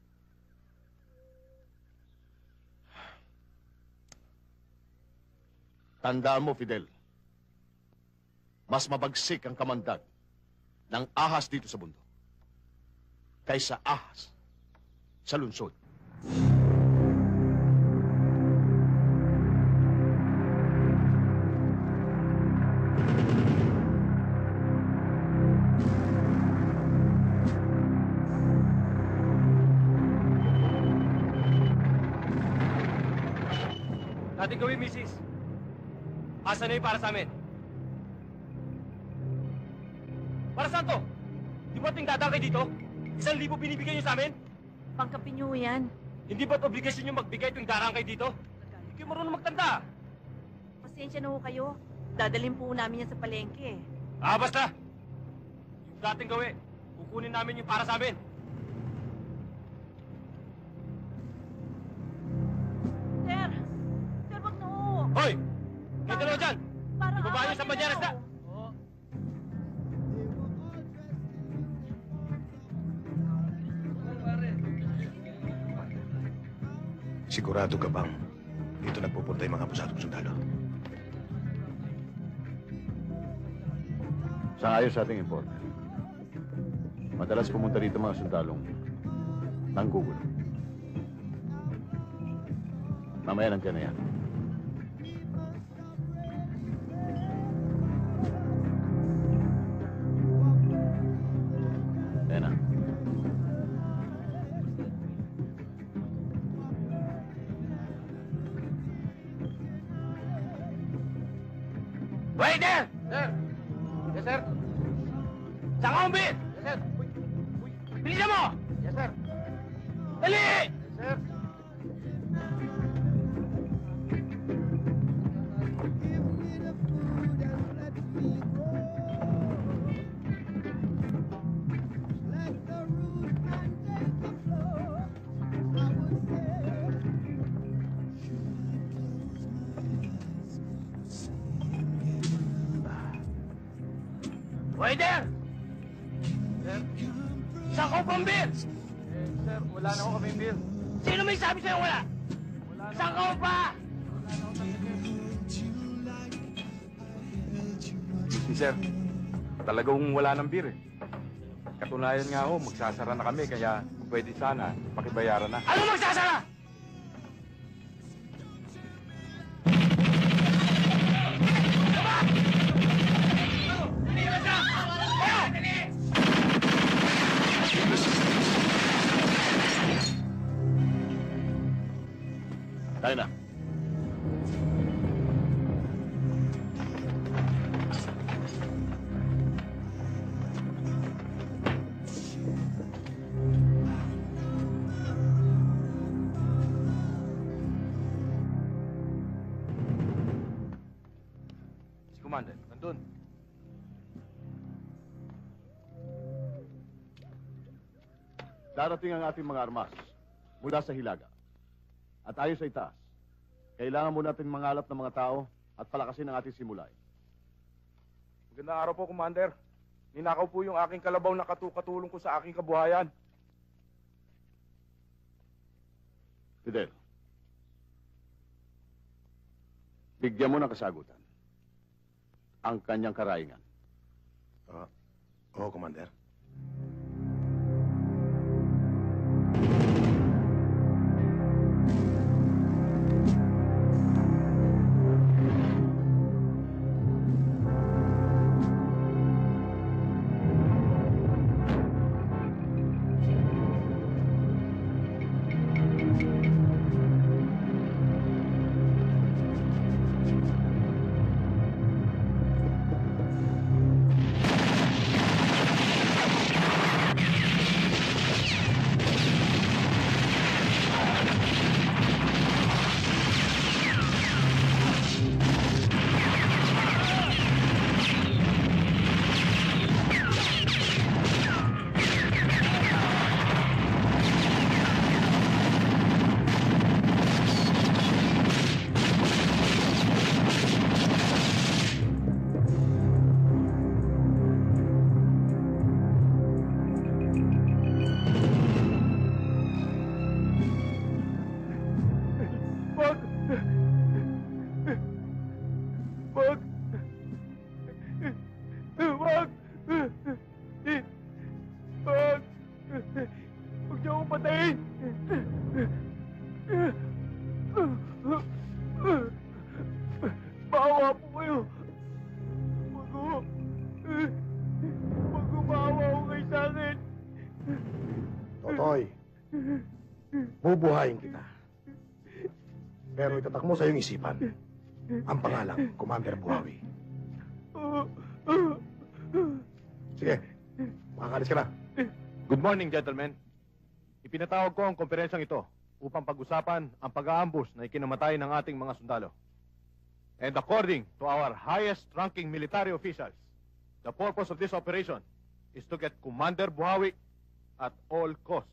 Speaker 8: Tandaan mo, Fidel, mas mabagsik ang kamandag ng ahas dito sa bundok kaysa ahas sa lungsod.
Speaker 7: Natin gawin, misis. Asa na yung para sa amin? Para saan to? Di ba ting dadang kayo dito? 1,000 binibigay niyo sa amin?
Speaker 2: Pangkapi niyo yan.
Speaker 7: Hindi ba't obligasyon niyo magbigay tuwing darang kayo dito? Hindi kayo marunong magtanda.
Speaker 2: Pasensya na ho kayo. Dadalhin po namin yan sa palengke.
Speaker 7: Basta! Yung dating gawin, kukunin namin yung para sa amin.
Speaker 2: Sir! Sir, wag na ho!
Speaker 7: Hoy! May dalawa dyan!
Speaker 2: Para
Speaker 7: Ibaba niyo sa manyaras na!
Speaker 1: Sigurado ka bang dito nagpupunta yung mga abusadong sundalo?
Speaker 8: Sa ayon sa ating informer, madalas pumunta rito mga sundalong nanggugulo. Mamaya lang na yan. Ayan na.
Speaker 7: Wait there! Sir! Yes, sir. Saan ka umbit? Yes, sir. Bilisan mo! Yes, sir. Dali! Yes, sir. Wait there! Sir? Saan ka umbit? Sir, wala na ako kaming bill. Sino may sabi sa'yo wala? Saan ka pa?
Speaker 9: Sir, talagang wala ng beer eh. Katunayan nga ho, magsasara na kami, kaya kung pwede sana, pakibayaran na.
Speaker 7: Ano magsasara?
Speaker 8: Tayo na.
Speaker 9: Si Commander, nandun.
Speaker 8: Darating ang ating mga armas mula sa Hilaga. At ayon sa itaas, kailangan mo natin mangalap ng mga tao at palakasin ang ating simulay.
Speaker 3: Magandang araw po, Commander. Ninakaw po yung aking kalabaw na katulong ko sa aking kabuhayan.
Speaker 8: Fidel, bigyan mo ng kasagutan ang kanyang karaingan.
Speaker 12: Oo, Commander.
Speaker 7: Huwag niyo akong patayin! Maawa po kayo! Maawa ko kayo sa akin!
Speaker 12: Totoy, bubuhayin kita. Pero itatak mo sa iyong isipan ang pangalang Commander Buhawi. Sige, makakalis ka na.
Speaker 8: Good morning, gentlemen. Ipinatawag ko ang komperensyang ito upang pag-usapan ang pag-aambus na ikinamatay ng ating mga sundalo. And according to our highest-ranking military officials, the purpose of this operation is to get Commander Buhawi at all costs.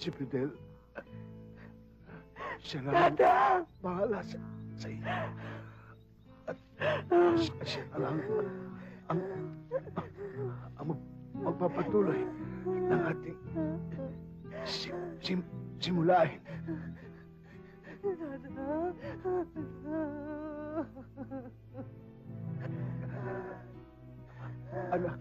Speaker 12: Si Fidel, siya na lang bahala sa iyo. At siya na lang ang magpapatuloy ng ating simulahin. Anak.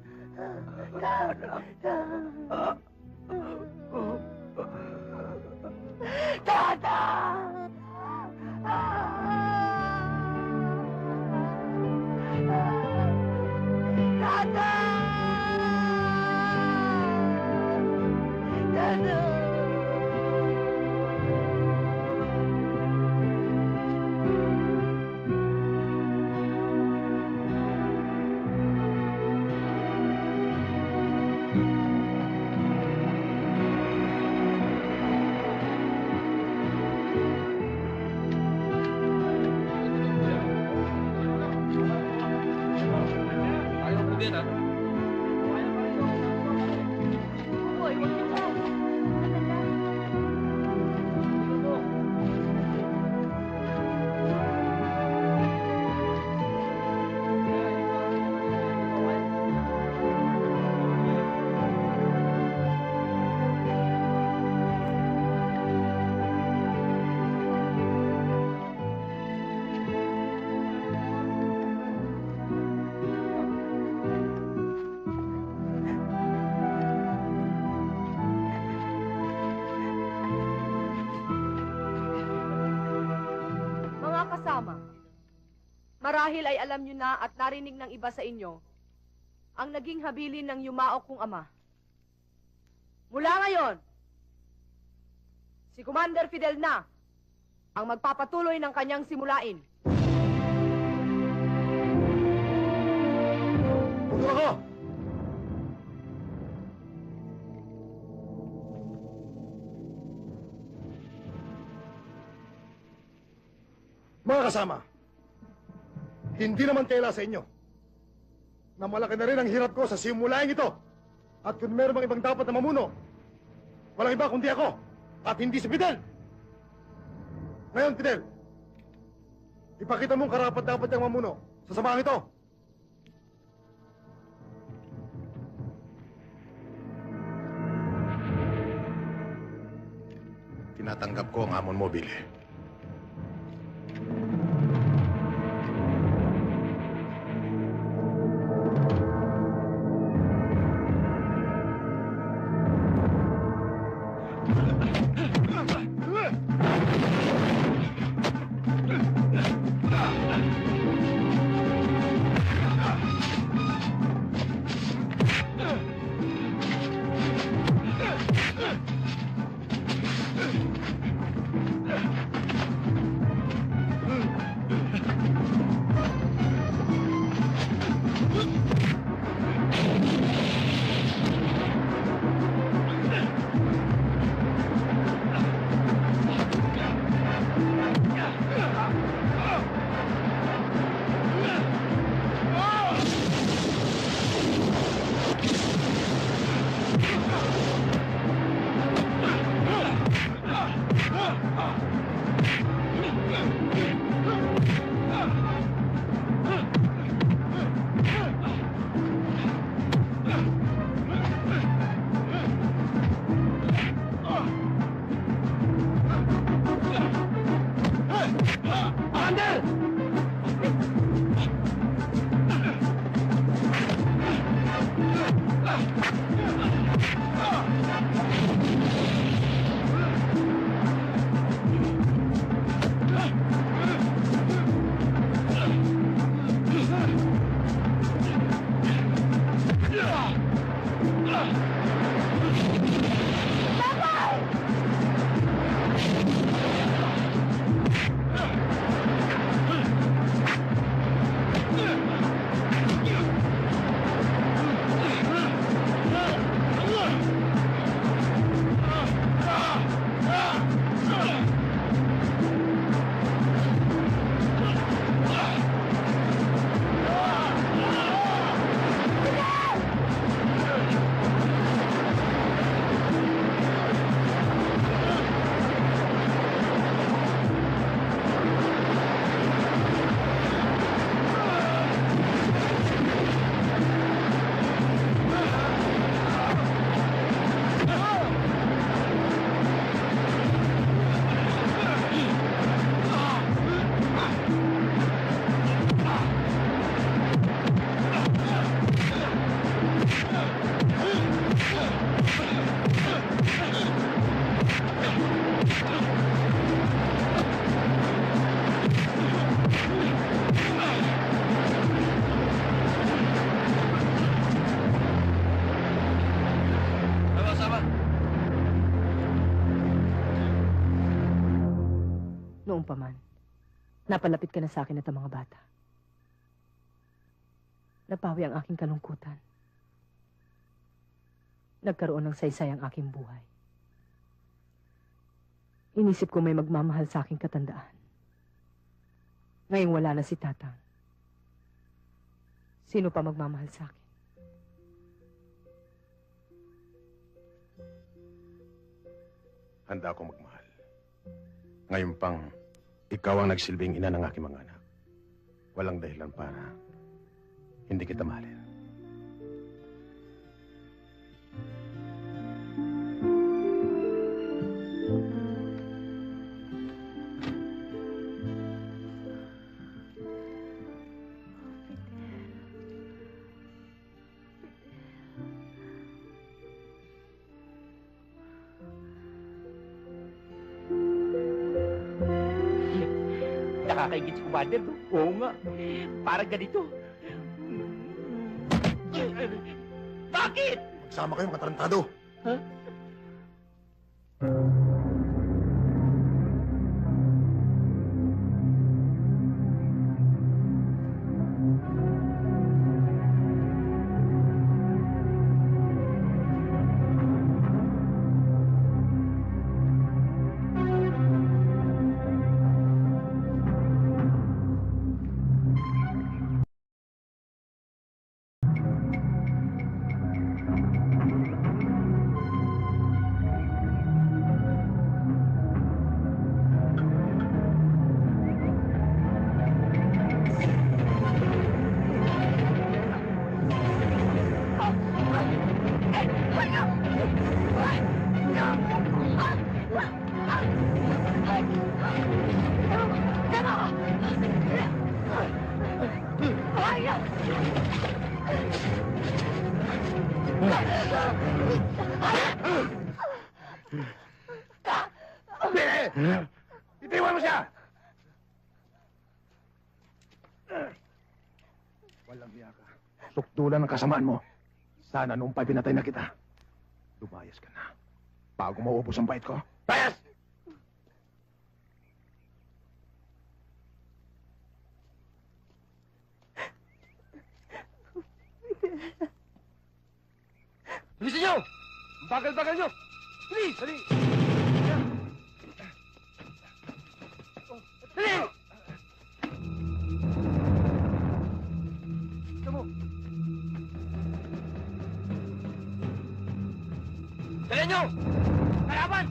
Speaker 13: Marahil ay alam nyo na at narinig ng iba sa inyo ang naging habilin ng yumaok kong ama. Mula ngayon, si Commander Fidel na ang magpapatuloy ng kanyang simulain.
Speaker 12: Puto ako! Mga kasama, hindi naman tela sa inyo na malaki na rin ang hirap ko sa simulaing ito. At kung meron bang ibang dapat na mamuno, walang iba kundi ako at hindi si Fidel. Ngayon, Fidel, ipakita mong karapat-dapat niyang mamuno sa samahan ito. Tinatanggap ko ang hamon mo, Billy.
Speaker 13: Noong pa man, napalapit ka na sa akin at ang mga bata. Napawi ang aking kalungkutan. Nagkaroon ng saysay ang aking buhay. Inisip ko may magmamahal sa aking katandaan. Ngayong wala na si Tatang. Sino pa magmamahal sa akin?
Speaker 1: Handa akong magmahal. Ngayon pang, ikaw ang nagsilbing ina ng aking mga anak. Walang dahilan para hindi kita mahalin.
Speaker 11: nakakaingit si Commander, no? Oo nga. Parang ganito. Bakit?
Speaker 12: Magsama kayo, mga tarantado.
Speaker 1: Itiwan mo siya! Walang hiya ka. Sukdulan ang kasamaan mo. Sana noong pa pinatay na kita. Lumayas ka na. Bago maubos ang bait ko. Layas!
Speaker 7: Bilisan nyo! Ang bagal-bagal nyo! Bilis! Dali! Dali! Ito mo! Dali nyo! Kalaban!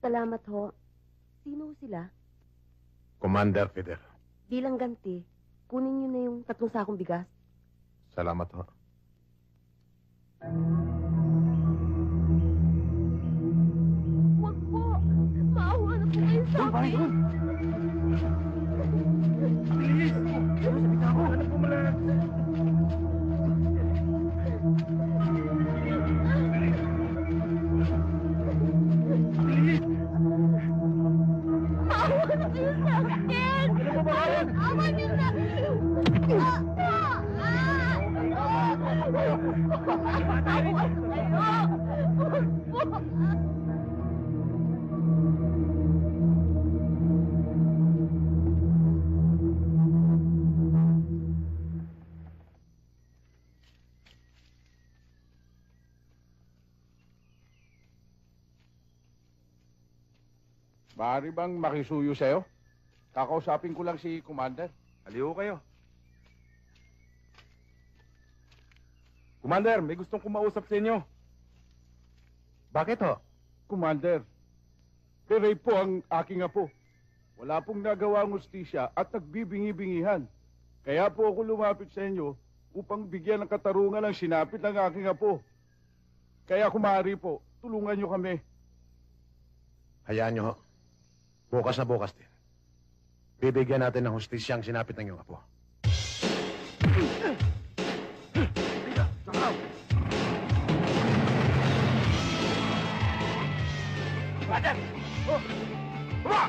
Speaker 6: Salamat ho. Sino sila?
Speaker 8: Commander Fidel.
Speaker 6: Bilang ganti, kunin niyo na yung 3 sakong bigas.
Speaker 8: Salamat ho.
Speaker 5: Huwag po! Maawa na po kayo sa akin!
Speaker 1: Bilis! Sabi ka ako! Ano po mula?
Speaker 5: Maawa na kayo sa akin! Awa niyo na!
Speaker 3: Maaari bang makisuyo sa'yo? Kakausapin ko lang si Commander.
Speaker 9: Aliw kayo. Commander, may gustong kumausap sa inyo.
Speaker 1: Bakit ho?
Speaker 3: Commander, Peray po ang aking apo. Wala pong nagawa ang ustisya at nagbibingi-bingihan. Kaya po ako lumapit sa inyo upang bigyan ng katarungan ang sinapit ng aking apo. Kaya kung maaari po, tulungan nyo kami.
Speaker 8: Hayaan nyo ho. Bukas na bukas din. Bibigyan natin ng hustisya ang sinapit ng iyong apo.
Speaker 1: Commander! Oh! Baba!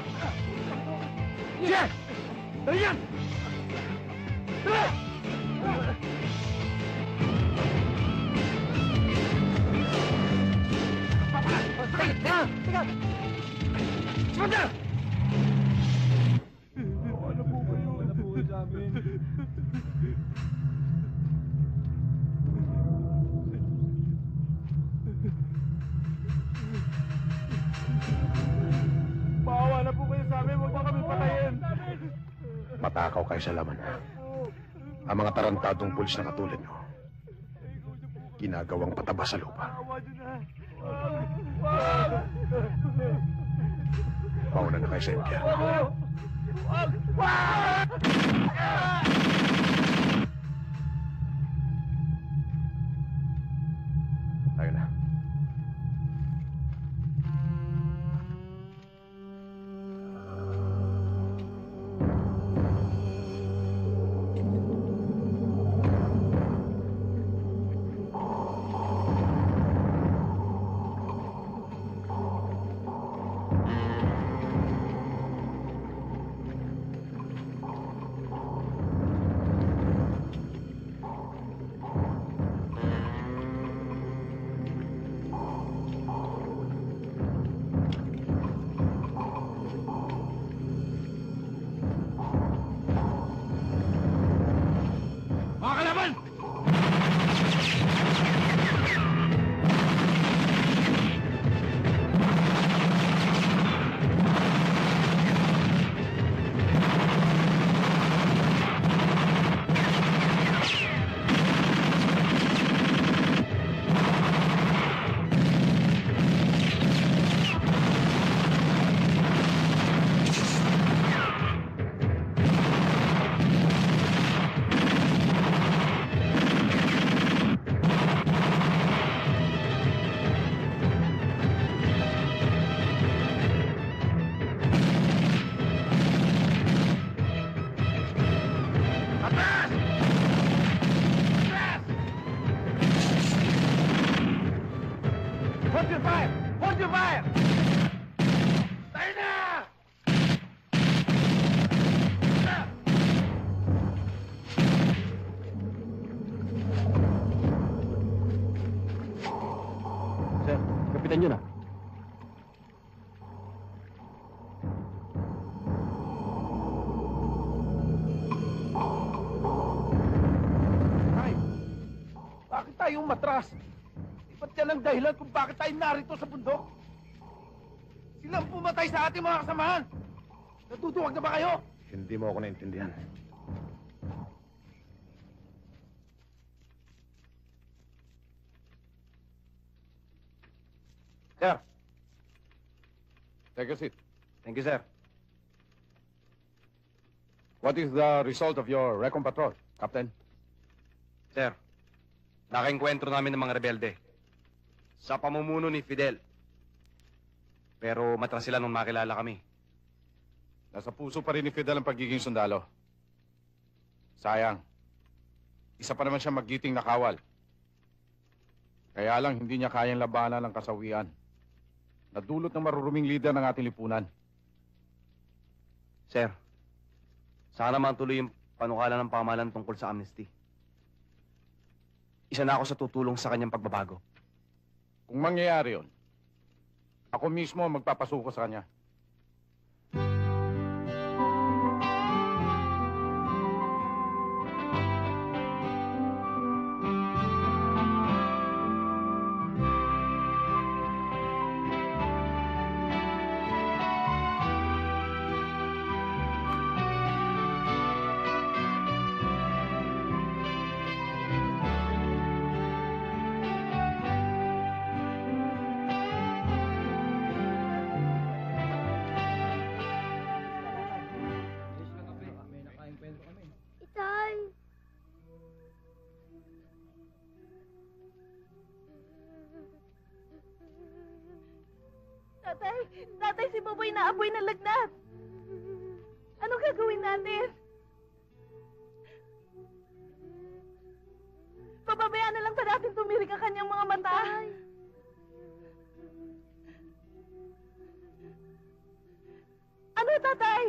Speaker 1: Sige! Dali yan! Dali! Manda!
Speaker 7: Ano po kayo? Ano po sa amin? Bawa na po kayo sa amin. Huwag na kami patayin.
Speaker 1: Matakaw kayo sa laman. Ang mga tarantadong pulis na katulad nyo, ginagawang pataba sa lupa. Mauna na kayo sa impyerno. Tayo na.
Speaker 7: Hold your fire! Hold your fire! Tayo na!
Speaker 10: Sir, kapitan yun ah.
Speaker 7: Ay, bakit tayong matras? Ba't yan ang dahilan kung bakit tayo narito sa bundok? Silang pumatay sa ating mga kasamahan! Natutuwag na ba kayo?
Speaker 1: Hindi mo ako naintindihan.
Speaker 3: Sir. Take a seat.
Speaker 10: Thank you, sir.
Speaker 3: What is the result of your recon patrol, Captain?
Speaker 10: Sir, nakaengkwentro namin ng mga rebelde sa pamumuno ni Fidel. Pero matras sila nung makilala kami.
Speaker 3: Nasa puso pa rin ni Fidel ang pagiging sundalo. Sayang. Isa pa naman siya magiting na kawal. Kaya lang hindi niya kayang labanan ng kasawian. Nadulot ng maruruming lider ng ating lipunan.
Speaker 10: Sir, sana naman tuloy yung panukala ng pamahalaan tungkol sa amnesty. Isa na ako sa tutulong sa kanyang pagbabago.
Speaker 3: Kung mangyayari yun, ako mismo ang magpapasuko sa kanya.
Speaker 4: Itay! Tatay, si Boboy naapoy ng lagnat. Anong gagawin natin? Pababayaan na lang ba natin tumirik ang kanyang mga mata? Ano, tatay?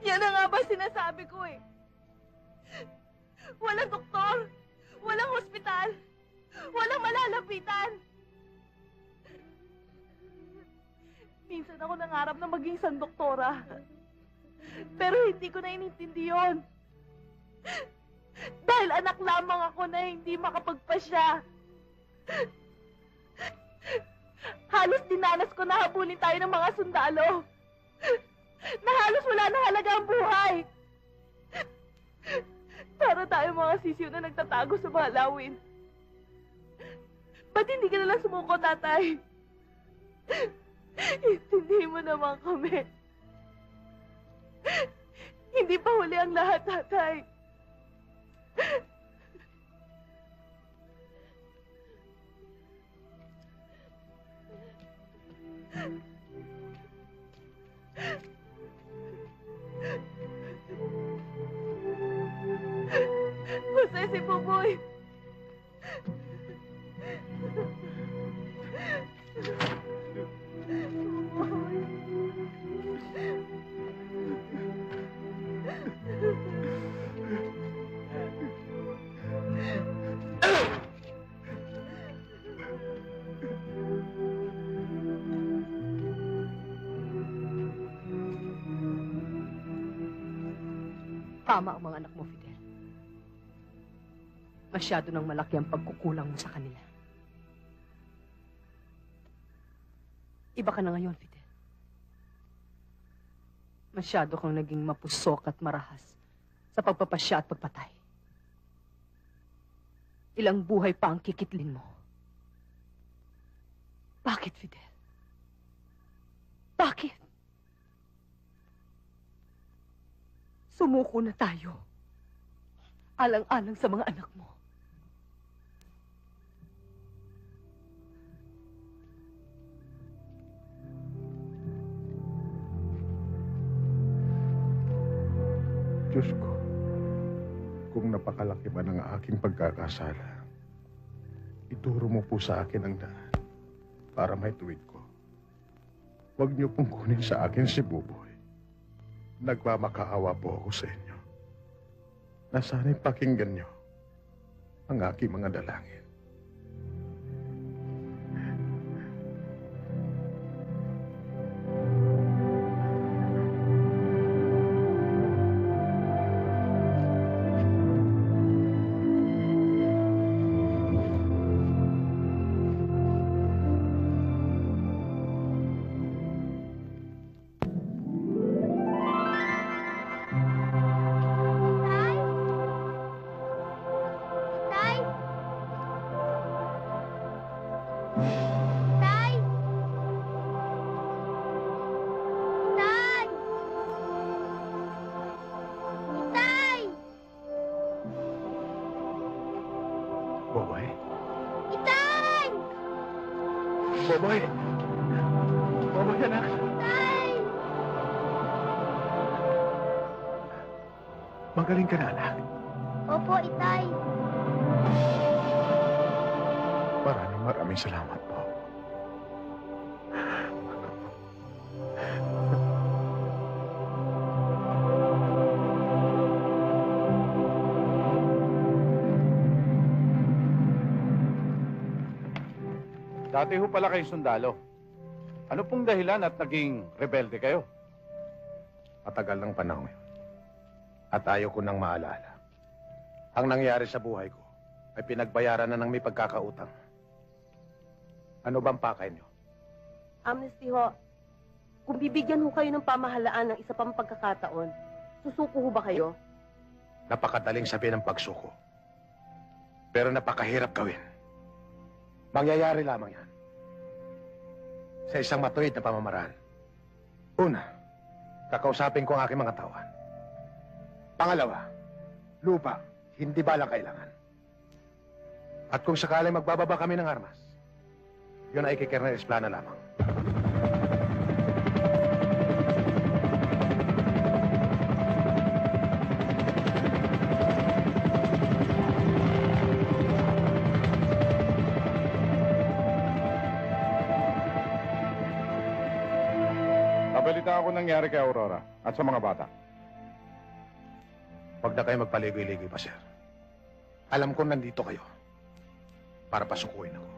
Speaker 4: Yan na nga ba sinasabi ko eh.
Speaker 13: Walang doktor! Walang hospital! Walang malalapitan! Minsan ako nangarap na maging isang doktora. Pero hindi ko na inintindi yun. Dahil anak lamang ako na hindi makapagpasya. Halos dinanas ko na habulin tayo ng mga sundalo. Na halos wala na halaga ang buhay. Para tayo mga sisiw na nagtatago sa mga lawin. Ba't hindi ka nalang sumuko, tatay? Hindi mo naman kami. Hindi pa huli ang lahat, tatay. Jose, si Buboy. Tama ang mga anak mo, Fidel. Masyado nang malaki ang pagkukulang mo sa kanila. Iba ka na ngayon, Fidel. Masyado kang naging mapusok at marahas sa pagpapasya at pagpatay. Ilang buhay pa ang kikitlin mo. Bakit, Fidel? Bakit? Sumuko na tayo. Alang-alang sa mga anak mo.
Speaker 1: Diyos ko, kung napakalaki man ang aking pagkakasala, ituro mo po sa akin ang daan para may tuwid ko. Huwag niyo pong kunin sa akin si Buboy. Nagmamakaawa po ako sa inyo. Na sana'y pakinggan niyo ang aking mga dalangin. Boboy?
Speaker 4: Itay!
Speaker 1: Boboy! Boboy, anak!
Speaker 4: Itay!
Speaker 1: Magaling ka na, anak.
Speaker 4: Opo, Itay.
Speaker 1: Maraming salamat po.
Speaker 3: Dati ho pala kayo sundalo. Ano pong dahilan at naging rebelde kayo?
Speaker 1: Matagal ng panahon yun. At ayaw ko nang maalala. Ang nangyari sa buhay ko ay pinagbayaran na ng may pagkakautang. Ano bang pakay niyo?
Speaker 6: Amnesty ho. Kung bibigyan ho kayo ng pamahalaan ng isa pang pagkakataon, susuko ho ba kayo?
Speaker 1: Napakadaling sabihin ng pagsuko. Pero napakahirap gawin. Mangyayari lamang yan. Sa isang matuwid na pamamaraan. Una, kakausapin ko ang aking mga tawan. Pangalawa, lupa, hindi balang kailangan. At kung sakaling magbababa kami ng armas, yun ay kay Colonel Esplana lamang.
Speaker 3: Nabalita ako nangyari kay Aurora at sa mga bata.
Speaker 1: Huwag na kayo magpaligoy-ligoy pa, sir. Alam ko nandito kayo para pasukuin ako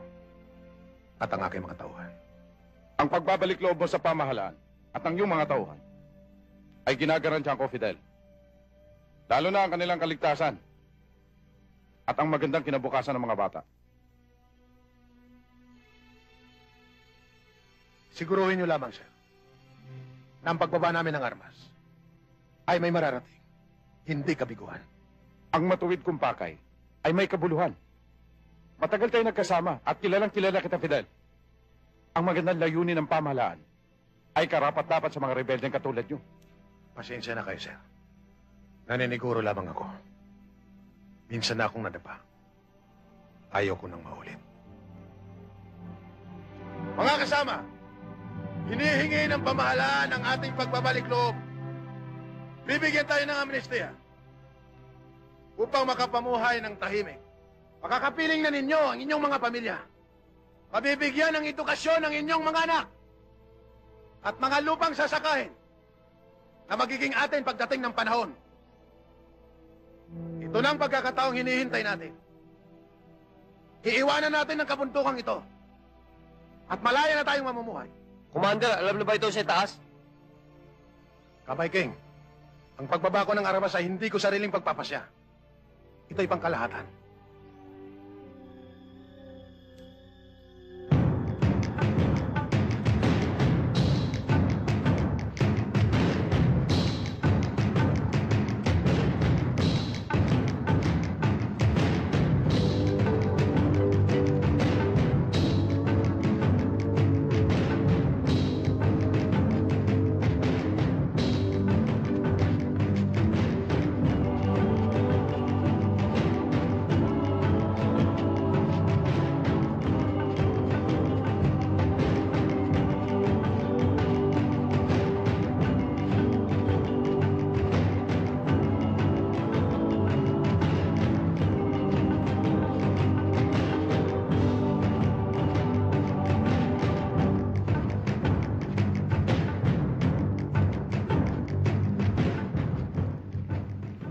Speaker 1: at ang aking mga tauhan.
Speaker 3: Ang pagbabalik loob mo sa pamahalaan at ang iyong mga tauhan ay ginagarantiyan ko, Fidel. Lalo na ang kanilang kaligtasan at ang magandang kinabukasan ng mga bata.
Speaker 1: Siguruhin niyo lamang, sir, na ang pagbaba namin ng armas ay may mararating, hindi kabiguan.
Speaker 3: Ang matuwid kong pakay ay may kabuluhan. Matagal tayo nagkasama at kilalang kilala kita, Fidel. Ang magandang layunin ng pamahalaan ay karapat-dapat sa mga rebeldeng katulad niyo.
Speaker 1: Pasensya na kayo, sir. Naniniguro lamang ako. Minsan na akong nadapa. Ayaw ko nang maulit. Mga kasama, hinihingi ng pamahalaan ang ating pagbabalik loob. Bibigyan tayo ng amnestiya upang makapamuhay ng tahimik. Makakapiling na ninyo ang inyong mga pamilya. Mabibigyan ng edukasyon ang inyong mga anak at mga lupang sasakahin na magiging atin pagdating ng panahon. Ito na ang pagkakataong hinihintay natin. Iiwanan natin ang kabuntukang ito at malaya na tayong mamumuhay.
Speaker 10: Commander, alam na ba ito sa taas?
Speaker 1: Kamay King, ang pagbaba ko ng armas ay hindi ko sariling pagpapasya. Ito'y pangkalahatan.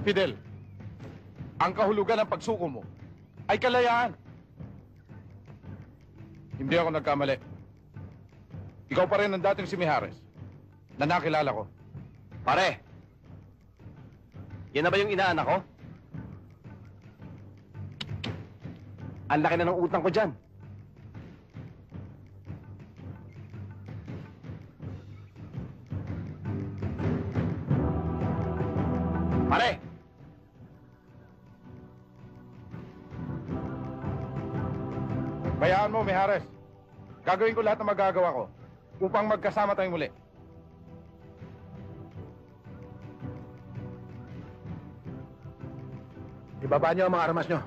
Speaker 3: Fidel, ang kahulugan ng pagsuko mo ay kalayaan. Hindi ako nagkamali. Ikaw pa rin ang dating si Mijares na nakilala ko.
Speaker 10: Pare, yan na ba yung inaanak ko? Ang laki na ng utang ko dyan. Pare!
Speaker 3: Bayaan mo, Mijares. Gagawin ko lahat ng magagawa ko upang magkasama tayong muli.
Speaker 1: Ibaba niyo ang mga armas niyo.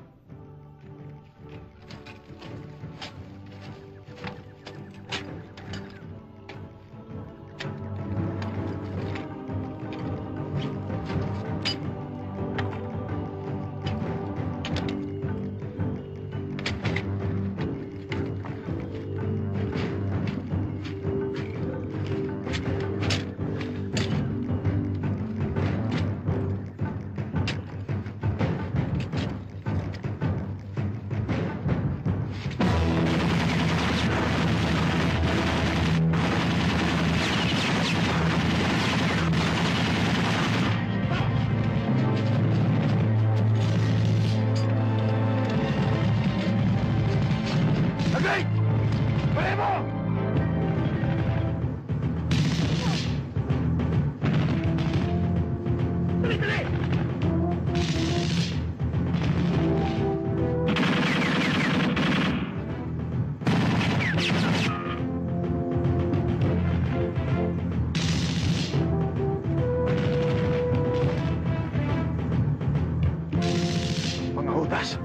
Speaker 1: Mga hudas.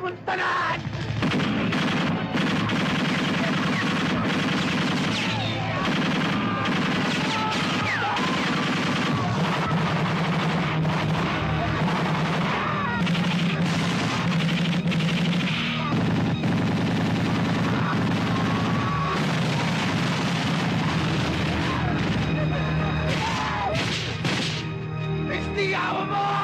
Speaker 1: mong tanan! Istigawan mo!